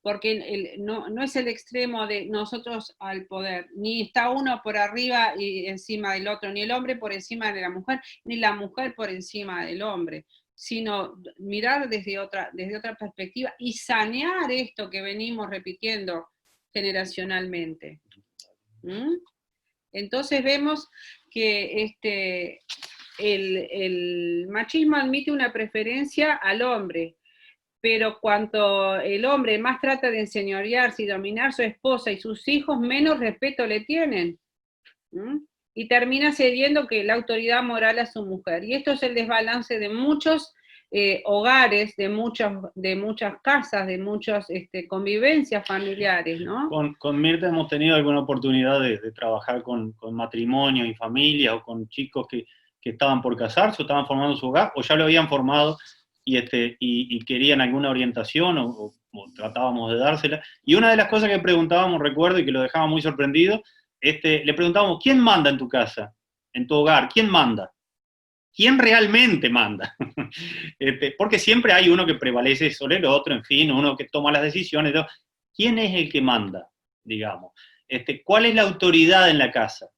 A: Porque no es el extremo de nosotros al poder, ni está uno por arriba y encima del otro, ni el hombre por encima de la mujer, ni la mujer por encima del hombre, sino mirar desde otra perspectiva y sanear esto que venimos repitiendo generacionalmente. ¿Mm? Entonces vemos que el machismo admite una preferencia al hombre, pero cuanto el hombre más trata de enseñorearse y dominar a su esposa y sus hijos, menos respeto le tienen. ¿Mm? Y termina cediendo que la autoridad moral a su mujer. Y esto es el desbalance de muchos hogares, de muchas casas, de muchas convivencias familiares, ¿no?
B: Con Mirta hemos tenido alguna oportunidad de trabajar con matrimonios y familias, o con chicos que estaban por casarse, o estaban formando su hogar, o ya lo habían formado y querían alguna orientación, o tratábamos de dársela. Y una de las cosas que preguntábamos, recuerdo, y que lo dejaba muy sorprendido, le preguntábamos, ¿quién manda en tu casa, en tu hogar? ¿Quién manda? ¿Quién realmente manda? Porque siempre hay uno que prevalece sobre el otro, en fin, uno que toma las decisiones. ¿Quién es el que manda, digamos? ¿Cuál es la autoridad en la casa?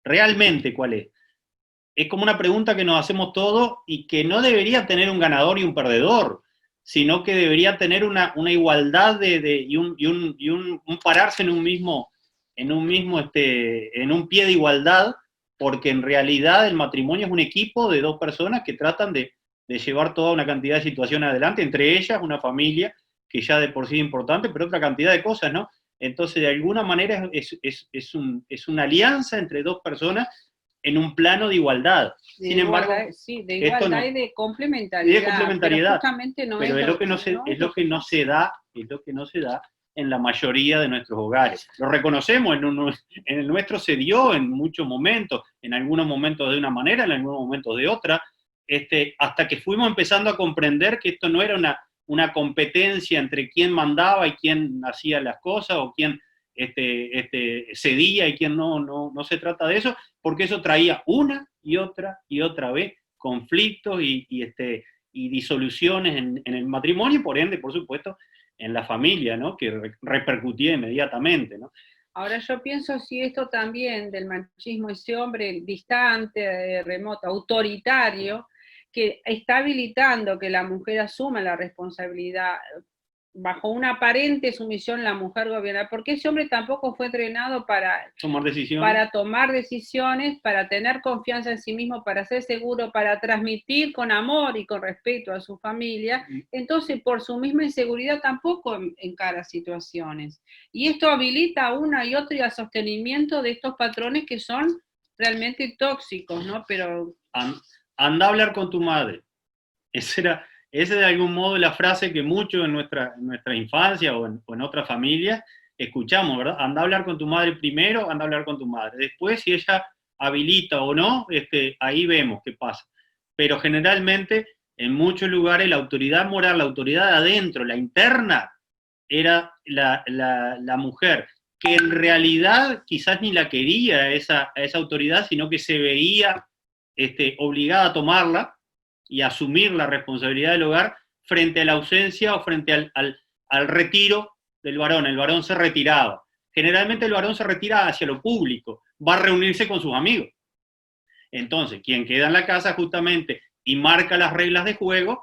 B: ¿Realmente cuál es? Es como una pregunta que nos hacemos todos y que no debería tener un ganador y un perdedor, sino que debería tener una igualdad y un pararse en un pie de igualdad, porque en realidad el matrimonio es un equipo de dos personas que tratan de llevar toda una cantidad de situaciones adelante, entre ellas una familia que ya de por sí es importante, pero otra cantidad de cosas, ¿no? Entonces, de alguna manera es una alianza entre dos personas en un plano de igualdad. Sin embargo,
A: sí, de igualdad y de complementariedad.
B: De complementariedad.
A: Pero justamente no
B: pero es lo que no se da en la mayoría de nuestros hogares. Lo reconocemos, en el nuestro se dio en muchos momentos, en algunos momentos de una manera, en algunos momentos de otra, hasta que fuimos empezando a comprender que esto no era una competencia entre quién mandaba y quién hacía las cosas, o quién cedía y quién no se trata de eso, porque eso traía una y otra vez conflictos y disoluciones en el matrimonio, y por ende, por supuesto, en la familia, ¿no? Que repercutía inmediatamente, ¿no?
A: Ahora yo pienso si esto también del machismo, ese hombre distante, remoto, autoritario, que está habilitando que la mujer asuma la responsabilidad bajo una aparente sumisión la mujer gobierna, porque ese hombre tampoco fue entrenado para tomar decisiones, para tener confianza en sí mismo, para ser seguro, para transmitir con amor y con respeto a su familia. Entonces, por su misma inseguridad tampoco encara situaciones. Y esto habilita a una y otra y al sostenimiento de estos patrones que son realmente tóxicos, ¿no? Pero
B: anda a hablar con tu madre. Esa es de algún modo la frase que muchos en nuestra infancia o en otras familias escuchamos, ¿verdad? Anda a hablar con tu madre primero, anda a hablar con tu madre. Después, si ella habilita o no, ahí vemos qué pasa. Pero generalmente, en muchos lugares, la autoridad moral, la autoridad de adentro, la interna, era la mujer, que en realidad quizás ni la quería a esa autoridad, sino que se veía obligada a tomarla y asumir la responsabilidad del hogar frente a la ausencia o frente al retiro del varón. El varón se retiraba. Generalmente el varón se retira hacia lo público, va a reunirse con sus amigos. Entonces, quien queda en la casa justamente y marca las reglas de juego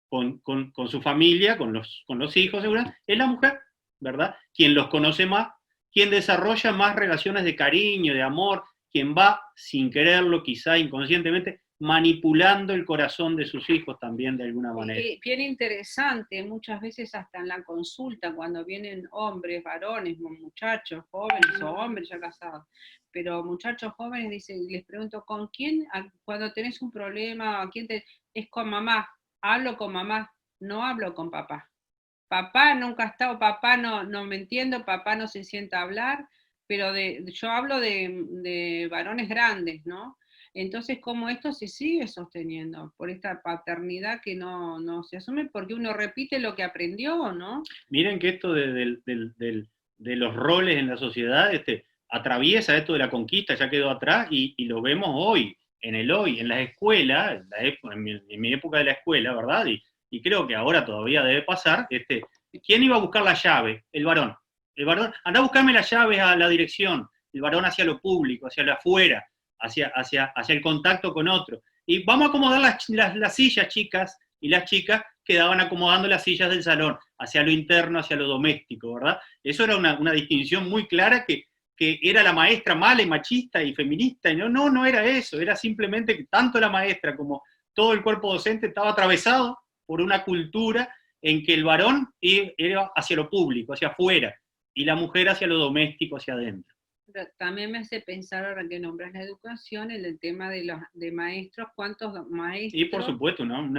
B: con su familia, con los hijos, seguramente, es la mujer, ¿verdad? Quien los conoce más, quien desarrolla más relaciones de cariño, de amor, quien va, sin quererlo, quizá inconscientemente, manipulando el corazón de sus hijos también de alguna manera.
A: Bien interesante, muchas veces hasta en la consulta, cuando vienen hombres, varones, muchachos, jóvenes o hombres ya casados, pero muchachos jóvenes dicen, les pregunto, ¿con quién, cuando tenés un problema, es con mamá? Hablo con mamá, no hablo con papá. papá nunca ha estado, papá no me entiendo, papá no se sienta a hablar, pero yo hablo de varones grandes, ¿no? Entonces, cómo esto se sigue sosteniendo por esta paternidad que no se asume porque uno repite lo que aprendió, ¿no?
B: Miren que esto de los roles en la sociedad atraviesa esto de la conquista, ya quedó atrás y lo vemos hoy, en las escuelas, en mi época de la escuela, ¿verdad? Y creo que ahora todavía debe pasar, ¿quién iba a buscar la llave? El varón. El varón, anda a buscarme las llaves a la dirección, el varón hacia lo público, hacia lo afuera, hacia el contacto con otro. Y vamos a acomodar las sillas, chicas, y las chicas quedaban acomodando las sillas del salón, hacia lo interno, hacia lo doméstico, ¿verdad? Eso era una distinción muy clara que era la maestra mala y machista y feminista, y no era eso, era simplemente que tanto la maestra como todo el cuerpo docente estaba atravesado por una cultura en que el varón era hacia lo público, hacia afuera, y la mujer hacia lo doméstico, hacia adentro.
A: Pero también me hace pensar, ahora que nombras la educación, en el tema de maestros, ¿cuántos maestros?
B: Y por supuesto, ¿no?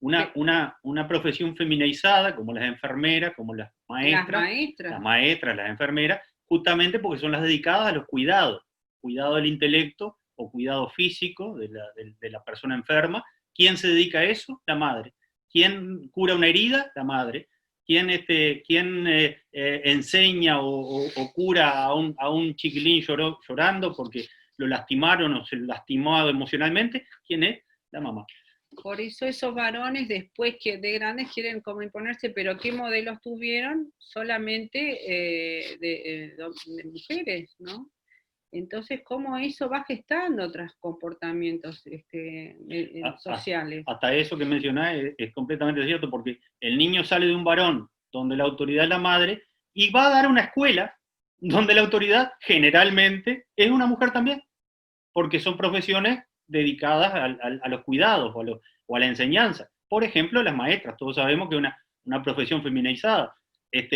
B: Una profesión feminizada, como las enfermeras, como las maestras, las enfermeras, justamente porque son las dedicadas a los cuidados, cuidado del intelecto o cuidado físico de la persona enferma. ¿Quién se dedica a eso? La madre. ¿Quién cura una herida? La madre. ¿Quién enseña o cura a un chiquilín llorando porque lo lastimaron o se lastimó emocionalmente? ¿Quién es? La mamá.
A: Por eso esos varones después que de grandes quieren como imponerse, pero ¿qué modelos tuvieron? Solamente de mujeres, ¿no? Entonces, ¿cómo eso va gestando otros comportamientos sociales?
B: Hasta eso que mencionás es completamente cierto, porque el niño sale de un varón donde la autoridad es la madre y va a dar a una escuela donde la autoridad generalmente es una mujer también, porque son profesiones dedicadas a los cuidados o a la enseñanza. Por ejemplo, las maestras, todos sabemos que es una profesión feminizada.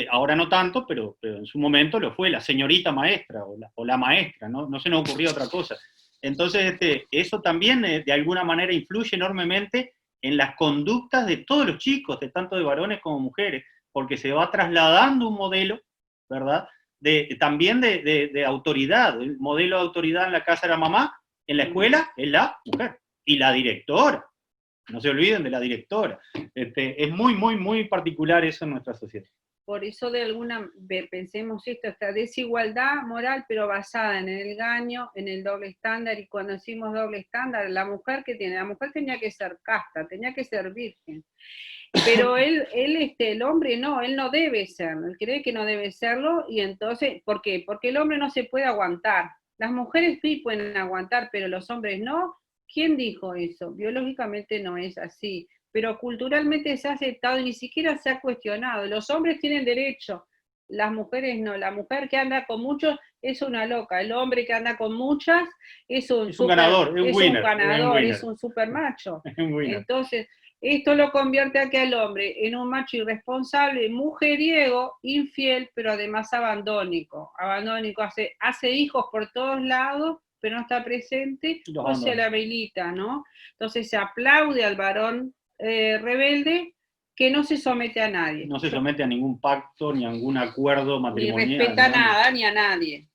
B: Ahora no tanto, pero en su momento lo fue, la señorita maestra o la maestra, no se nos ocurría otra cosa. Entonces, eso también de alguna manera influye enormemente en las conductas de todos los chicos, de tanto de varones como mujeres, porque se va trasladando un modelo, ¿verdad? También de autoridad. El modelo de autoridad en la casa era mamá, en la escuela es la mujer. Y la directora. No se olviden de la directora. Es muy, muy, muy particular eso en nuestra sociedad.
A: Por eso pensemos esto, esta desigualdad moral, pero basada en el engaño, en el doble estándar, y cuando decimos doble estándar, la mujer tenía que ser casta, tenía que ser virgen. Pero el hombre no, él no debe serlo, él cree que no debe serlo, y entonces, ¿por qué? Porque el hombre no se puede aguantar. Las mujeres sí pueden aguantar, pero los hombres no. ¿Quién dijo eso? Biológicamente no es así, pero culturalmente se ha aceptado y ni siquiera se ha cuestionado. Los hombres tienen derecho, las mujeres no. La mujer que anda con muchos es una loca, el hombre que anda con muchas es un
B: ganador,
A: es un super macho. Entonces, esto lo convierte a que al hombre en un macho irresponsable, mujeriego, infiel, pero además abandónico, hace hijos por todos lados, pero no está presente, o se la habilita, ¿no? Entonces se aplaude al varón rebelde que no se somete a nadie.
B: No se somete a ningún pacto, ni a ningún acuerdo matrimonial.
A: Ni respeta nada, ni a nadie.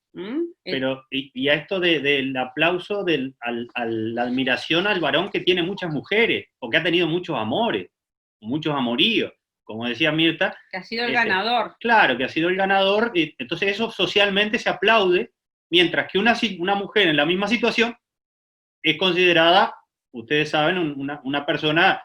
B: Pero, y a esto del aplauso, a la admiración al varón que tiene muchas mujeres, o que ha tenido muchos amores, muchos amoríos, como decía Mirta.
A: Que ha sido el ganador.
B: Claro, que ha sido el ganador, entonces eso socialmente se aplaude, mientras que una mujer en la misma situación es considerada, ustedes saben, una persona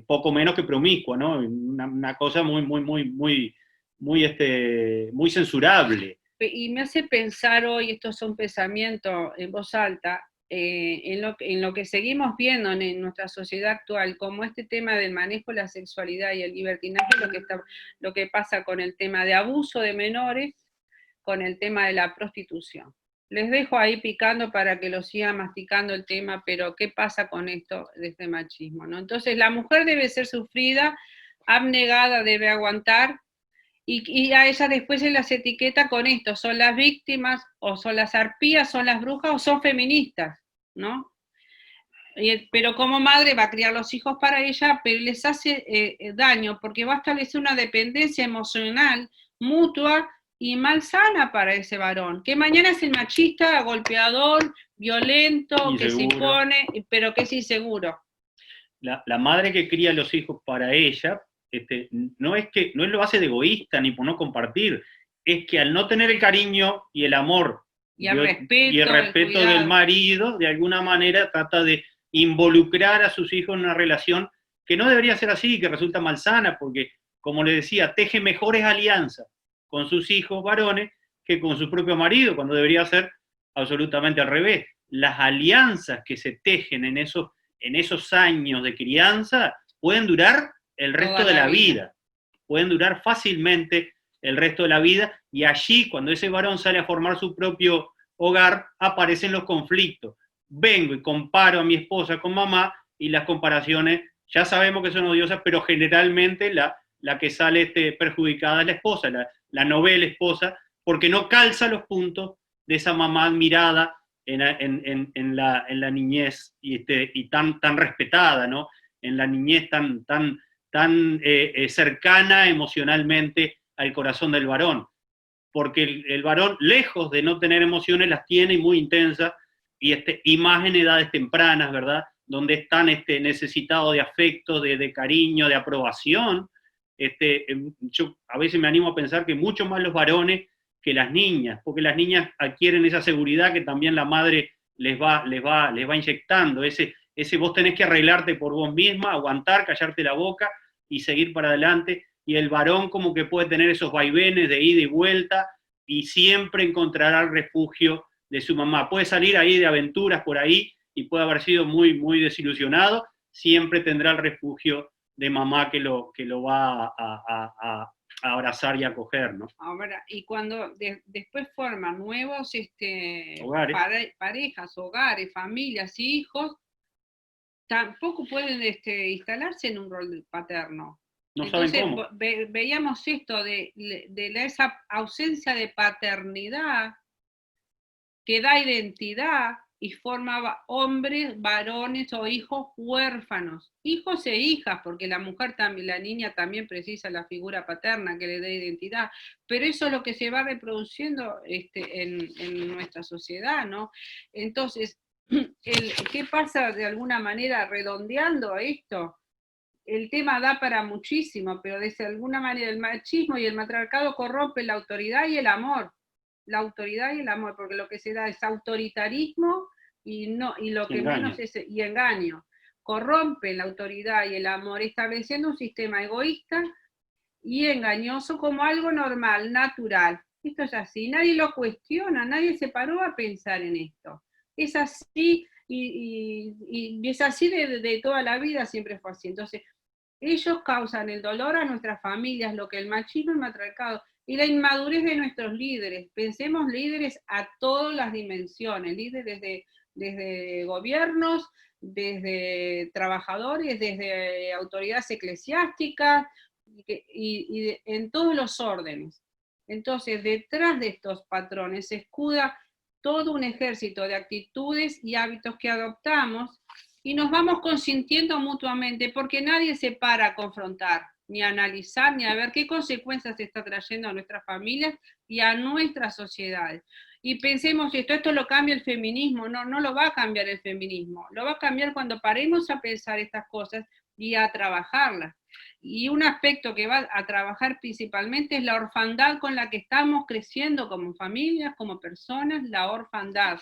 B: poco menos que promiscua, ¿no? Una cosa muy, muy, muy, muy, muy censurable.
A: Y me hace pensar hoy, estos son pensamientos en voz alta, en lo que seguimos viendo en nuestra sociedad actual, como este tema del manejo de la sexualidad y el libertinaje, lo que pasa con el tema de abuso de menores, con el tema de la prostitución. Les dejo ahí picando para que lo sigan masticando el tema, pero ¿qué pasa con esto de este machismo, ¿no? Entonces la mujer debe ser sufrida, abnegada, debe aguantar, y a ella después se las etiqueta con esto, son las víctimas, o son las arpías, son las brujas, o son feministas, ¿no? Pero como madre va a criar los hijos para ella, pero les hace daño, porque va a establecer una dependencia emocional mutua y malsana para ese varón, que mañana es el machista, golpeador, violento, inseguro, que se impone, pero que es inseguro.
B: La madre que cría a los hijos para ella, no es lo hace de egoísta ni por no compartir, es que al no tener el cariño y el amor
A: y el
B: respeto del marido, de alguna manera trata de involucrar a sus hijos en una relación que no debería ser así, que resulta malsana, porque, como le decía, teje mejores alianzas con sus hijos varones que con su propio marido, cuando debería ser absolutamente al revés. Las alianzas que se tejen en esos años de crianza pueden durar el resto de la vida. Pueden durar fácilmente el resto de la vida, y allí, cuando ese varón sale a formar su propio hogar, aparecen los conflictos. Vengo y comparo a mi esposa con mamá, y las comparaciones ya sabemos que son odiosas, pero generalmente la que sale perjudicada es la esposa, la novela esposa, porque no calza los puntos de esa mamá admirada en la niñez y tan respetada, ¿no? En la niñez tan cercana emocionalmente al corazón del varón, porque el varón, lejos de no tener emociones, las tiene muy intensas, y más en edades tempranas, ¿verdad? Donde están necesitados de afecto, de cariño, de aprobación. Yo a veces me animo a pensar que mucho más los varones que las niñas, porque las niñas adquieren esa seguridad que también la madre les va inyectando, ese vos tenés que arreglarte por vos misma, aguantar, callarte la boca y seguir para adelante, y el varón como que puede tener esos vaivenes de ida y vuelta, y siempre encontrará el refugio de su mamá. Puede salir ahí de aventuras por ahí, y puede haber sido muy, muy desilusionado, siempre tendrá el refugio de mamá que lo va a abrazar y acoger, ¿no?
A: Ahora, y cuando después forman nuevos parejas, hogares, familias y hijos, tampoco pueden instalarse en un rol paterno.
B: No
A: Entonces,
B: saben cómo.
A: Veíamos esto de esa ausencia de paternidad que da identidad y forma hombres, varones o hijos huérfanos, hijos e hijas, porque la mujer también, la niña también precisa la figura paterna que le dé identidad, pero eso es lo que se va reproduciendo en nuestra sociedad, ¿no? Entonces, ¿qué pasa de alguna manera redondeando esto? El tema da para muchísimo, pero de alguna manera el machismo y el matriarcado corrompen la autoridad y el amor. La autoridad y el amor, porque lo que se da es autoritarismo y lo que menos es y engaño. Corrompen la autoridad y el amor, estableciendo un sistema egoísta y engañoso como algo normal, natural. Esto es así, nadie lo cuestiona, nadie se paró a pensar en esto. Es así y es así de toda la vida, siempre fue así. Entonces, ellos causan el dolor a nuestras familias, lo que el machismo y el matriarcado, y la inmadurez de nuestros líderes. Pensemos líderes a todas las dimensiones, líderes desde gobiernos, desde trabajadores, desde autoridades eclesiásticas, y en todos los órdenes. Entonces, detrás de estos patrones se escuda todo un ejército de actitudes y hábitos que adoptamos y nos vamos consintiendo mutuamente, porque nadie se para a confrontar, ni a analizar, ni a ver qué consecuencias está trayendo a nuestras familias y a nuestras sociedades. Y pensemos esto lo cambia el feminismo. No lo va a cambiar el feminismo, lo va a cambiar cuando paremos a pensar estas cosas y a trabajarlas. Y un aspecto que va a trabajar principalmente es la orfandad con la que estamos creciendo como familias, como personas, la orfandad.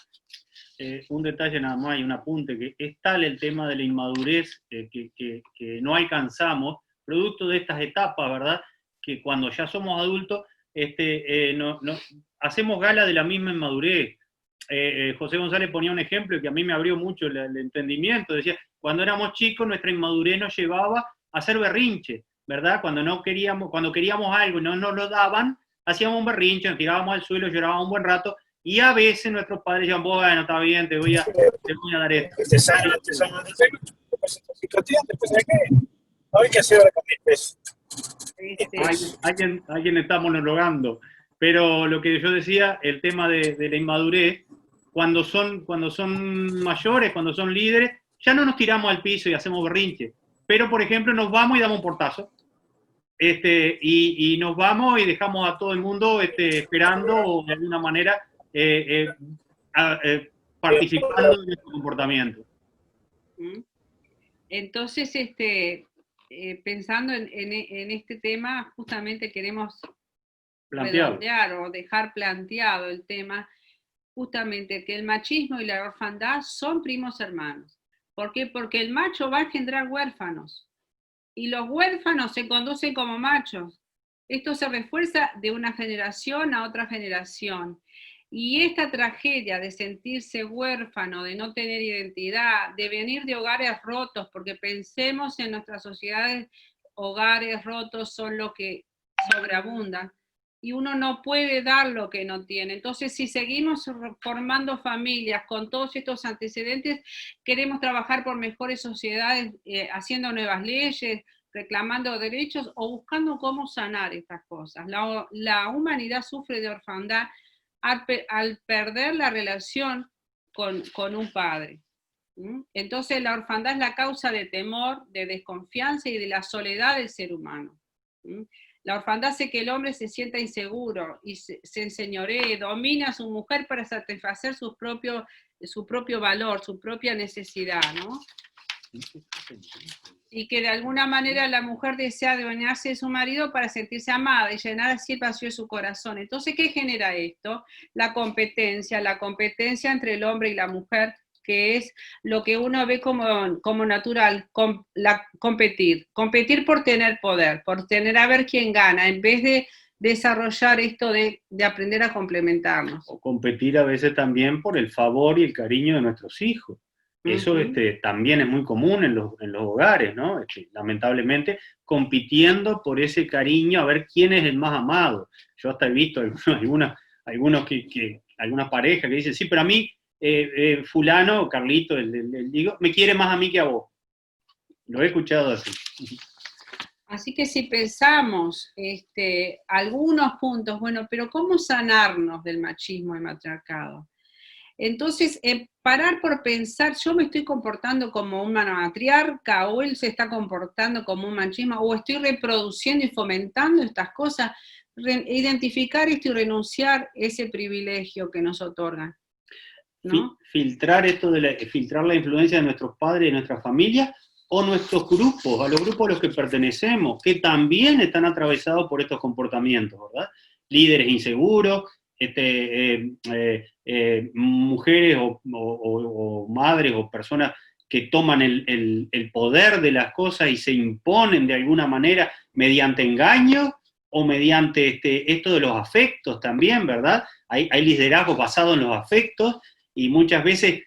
B: Un detalle nada más y un apunte, que es tal el tema de la inmadurez que no alcanzamos, producto de estas etapas, ¿verdad? Que cuando ya somos adultos, hacemos gala de la misma inmadurez. José González ponía un ejemplo que a mí me abrió mucho el entendimiento. Decía, cuando éramos chicos, nuestra inmadurez nos llevaba a hacer berrinche, ¿verdad? Cuando queríamos algo y no nos lo daban, hacíamos un berrinche, nos tirábamos al suelo, llorábamos un buen rato, y a veces nuestros padres decían, bueno, está bien, te voy a dar esto.
C: Después hay que hacer ahora con 1000 pesos.
B: Alguien está monologando, pero lo que yo decía, el tema de la inmadurez, cuando son mayores, cuando son líderes, ya no nos tiramos al piso y hacemos berrinche, pero por ejemplo nos vamos y damos un portazo, y nos vamos y dejamos a todo el mundo esperando o de alguna manera participando de nuestro comportamiento.
A: Entonces, pensando en este tema, justamente queremos redondear o dejar planteado el tema, justamente que el machismo y la orfandad son primos hermanos. ¿Por qué? Porque el macho va a engendrar huérfanos, y los huérfanos se conducen como machos. Esto se refuerza de una generación a otra generación. Y esta tragedia de sentirse huérfano, de no tener identidad, de venir de hogares rotos, porque pensemos en nuestras sociedades, hogares rotos son lo que sobreabundan, y uno no puede dar lo que no tiene. Entonces, si seguimos formando familias con todos estos antecedentes, queremos trabajar por mejores sociedades, haciendo nuevas leyes, reclamando derechos o buscando cómo sanar estas cosas. La humanidad sufre de orfandad al perder la relación con un padre. Entonces la orfandad es la causa de temor, de desconfianza y de la soledad del ser humano. La orfandad hace que el hombre se sienta inseguro y se enseñoree, domina a su mujer para satisfacer su propio valor, su propia necesidad, ¿no? Y que de alguna manera la mujer desea adueñarse de su marido para sentirse amada y llenar así el vacío de su corazón. Entonces, ¿qué genera esto? La competencia entre el hombre y la mujer, que es lo que uno ve como natural, competir por tener poder, por tener a ver quién gana, en vez de desarrollar esto de aprender a complementarnos.
B: O competir a veces también por el favor y el cariño de nuestros hijos. Eso también es muy común en los hogares, ¿no? Lamentablemente, compitiendo por ese cariño, a ver quién es el más amado. Yo hasta he visto algunas parejas que dicen, sí, pero a mí, fulano, Carlito, digo, me quiere más a mí que a vos. Lo he escuchado así.
A: Así que si pensamos algunos puntos, bueno, pero ¿cómo sanarnos del machismo y matriarcado? Entonces, parar por pensar, yo me estoy comportando como una matriarca, o él se está comportando como un machismo, o estoy reproduciendo y fomentando estas cosas, identificar esto y renunciar ese privilegio que nos otorgan, ¿no?
B: Filtrar la influencia de nuestros padres y nuestras familias, o nuestros grupos, a los grupos a los que pertenecemos, que también están atravesados por estos comportamientos, ¿verdad? Líderes inseguros, mujeres o madres o personas que toman el poder de las cosas y se imponen de alguna manera mediante engaño o mediante esto de los afectos también, ¿verdad? Hay liderazgo basado en los afectos y muchas veces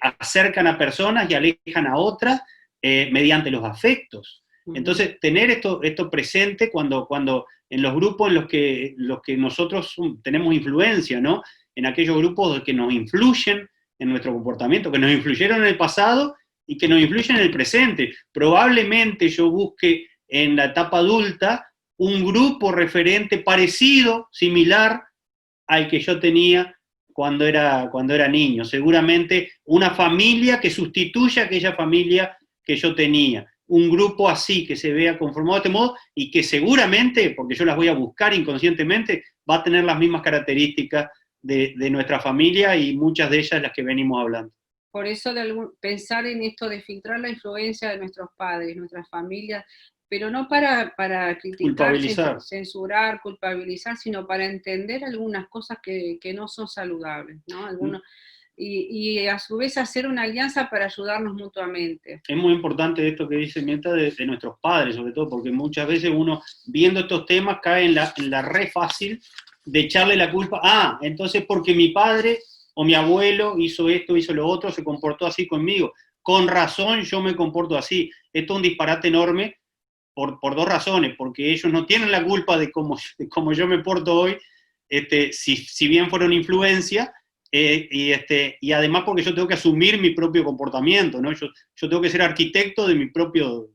B: acercan a personas y alejan a otras mediante los afectos. Entonces, tener esto presente cuando en los grupos en los que nosotros tenemos influencia, ¿no? En aquellos grupos que nos influyen en nuestro comportamiento, que nos influyeron en el pasado y que nos influyen en el presente. Probablemente yo busque en la etapa adulta un grupo referente parecido, similar al que yo tenía cuando era niño. Seguramente una familia que sustituya a aquella familia que yo tenía. Un grupo así, que se vea conformado de este modo y que seguramente, porque yo las voy a buscar inconscientemente, va a tener las mismas características de nuestra familia y muchas de ellas las que venimos hablando.
A: Por eso pensar en esto de filtrar la influencia de nuestros padres, nuestras familias, pero no para criticar, censurar, culpabilizar, sino para entender algunas cosas que no son saludables, ¿no? Y a su vez hacer una alianza para ayudarnos mutuamente.
B: Es muy importante esto que dice Mirta de nuestros padres, sobre todo, porque muchas veces uno, viendo estos temas, cae en la re fácil de echarle la culpa, entonces porque mi padre o mi abuelo hizo esto, hizo lo otro, se comportó así conmigo, con razón yo me comporto así. Esto es un disparate enorme por dos razones, porque ellos no tienen la culpa de cómo yo me porto hoy, si bien fueron influencia, y además porque yo tengo que asumir mi propio comportamiento, ¿no? Yo tengo que ser arquitecto de mi propio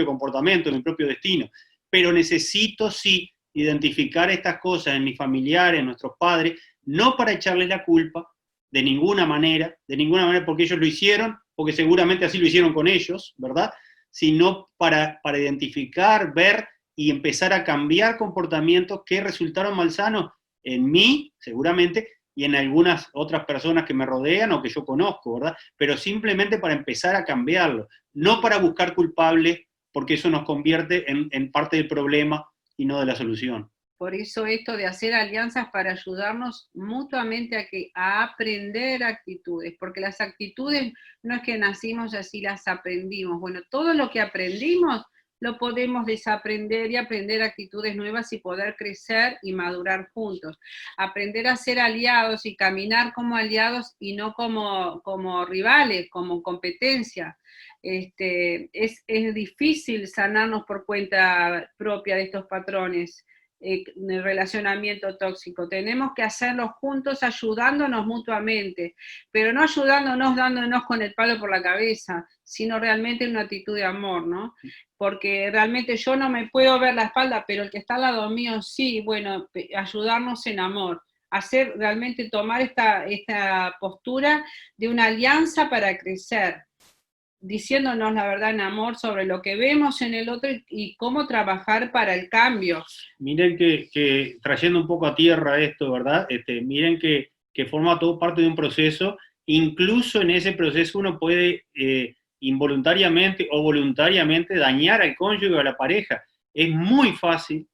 B: comportamiento, de mi propio destino. Pero necesito sí identificar estas cosas en mis familiares, en nuestros padres, no para echarles la culpa, de ninguna manera, porque ellos lo hicieron, porque seguramente así lo hicieron con ellos, ¿verdad? Sino para identificar, ver y empezar a cambiar comportamientos que resultaron malsanos en mí, seguramente, y en algunas otras personas que me rodean o que yo conozco, ¿verdad? Pero simplemente para empezar a cambiarlo, no para buscar culpables, porque eso nos convierte en parte del problema y no de la solución.
A: Por eso esto de hacer alianzas para ayudarnos mutuamente a aprender actitudes, porque las actitudes no es que nacimos así, las aprendimos. Bueno, todo lo que aprendimos lo podemos desaprender y aprender actitudes nuevas y poder crecer y madurar juntos. Aprender a ser aliados y caminar como aliados y no como rivales, como competencia. Es difícil sanarnos por cuenta propia de estos patrones de relacionamiento tóxico. Tenemos que hacerlo juntos, ayudándonos mutuamente, pero no ayudándonos dándonos con el palo por la cabeza, sino realmente en una actitud de amor, ¿no? Porque realmente yo no me puedo ver la espalda, pero el que está al lado mío sí, bueno, ayudarnos en amor, hacer realmente tomar esta postura de una alianza para crecer, diciéndonos la verdad en amor sobre lo que vemos en el otro y cómo trabajar para el cambio.
B: Miren que trayendo un poco a tierra esto, ¿verdad? Miren que forma todo parte de un proceso, incluso en ese proceso uno puede involuntariamente o voluntariamente dañar al cónyuge o a la pareja. Es muy fácil,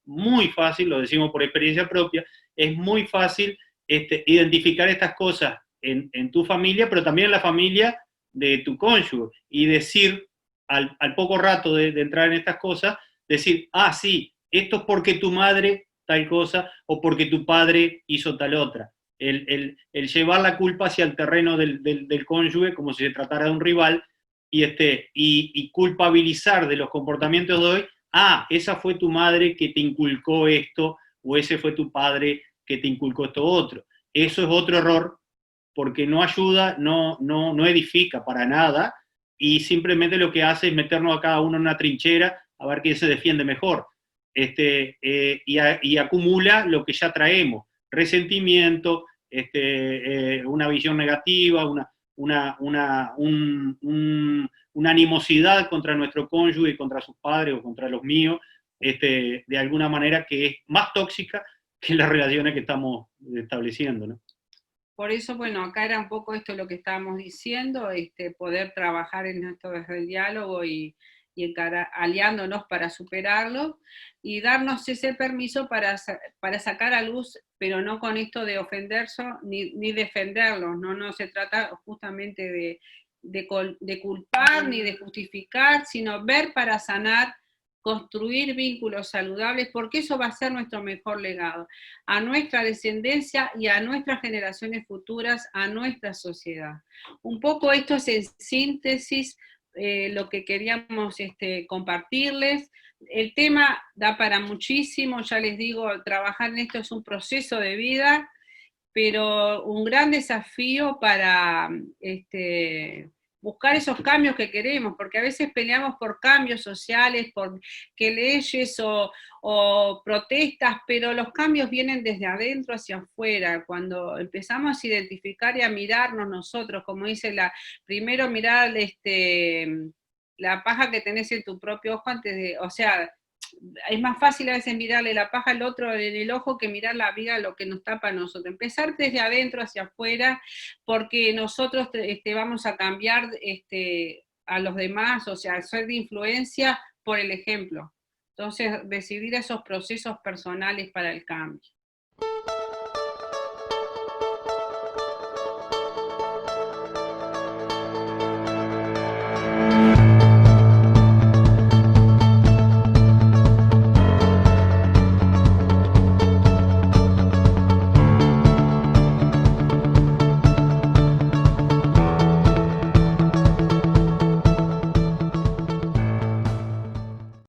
B: lo decimos por experiencia propia, es muy fácil identificar estas cosas en tu familia, pero también en la familia de tu cónyuge, y decir, al poco rato de entrar en estas cosas, decir, ah, sí, esto es porque tu madre tal cosa, o porque tu padre hizo tal otra. El llevar la culpa hacia el terreno del cónyuge, como si se tratara de un rival, y culpabilizar de los comportamientos de hoy, ah, esa fue tu madre que te inculcó esto, o ese fue tu padre que te inculcó esto otro. Eso es otro error, porque no ayuda, no edifica para nada, y simplemente lo que hace es meternos a cada uno en una trinchera a ver quién se defiende mejor. Y acumula lo que ya traemos, resentimiento, una visión negativa, una animosidad contra nuestro cónyuge y contra sus padres o contra los míos, de alguna manera que es más tóxica que las relaciones que estamos estableciendo, ¿no?
A: Por eso, bueno, acá era un poco esto lo que estábamos diciendo, poder trabajar en esto desde el diálogo y aliándonos para superarlo y darnos ese permiso para sacar a luz, pero no con esto de ofenderse ni defenderlos, no se trata justamente de culpar ni de justificar, sino ver para sanar, construir vínculos saludables, porque eso va a ser nuestro mejor legado, a nuestra descendencia y a nuestras generaciones futuras, a nuestra sociedad. Un poco esto es en síntesis lo que queríamos compartirles. El tema da para muchísimo, ya les digo, trabajar en esto es un proceso de vida, pero un gran desafío para buscar esos cambios que queremos, porque a veces peleamos por cambios sociales, por que leyes o protestas, pero los cambios vienen desde adentro hacia afuera. Cuando empezamos a identificar y a mirarnos nosotros, como dice primero mirar la paja que tenés en tu propio ojo antes de, o sea, es más fácil a veces mirarle la paja al otro en el ojo que mirar la viga, lo que nos tapa a nosotros. Empezar desde adentro hacia afuera, porque nosotros vamos a cambiar a los demás, o sea, ser de influencia por el ejemplo. Entonces, decidir esos procesos personales para el cambio.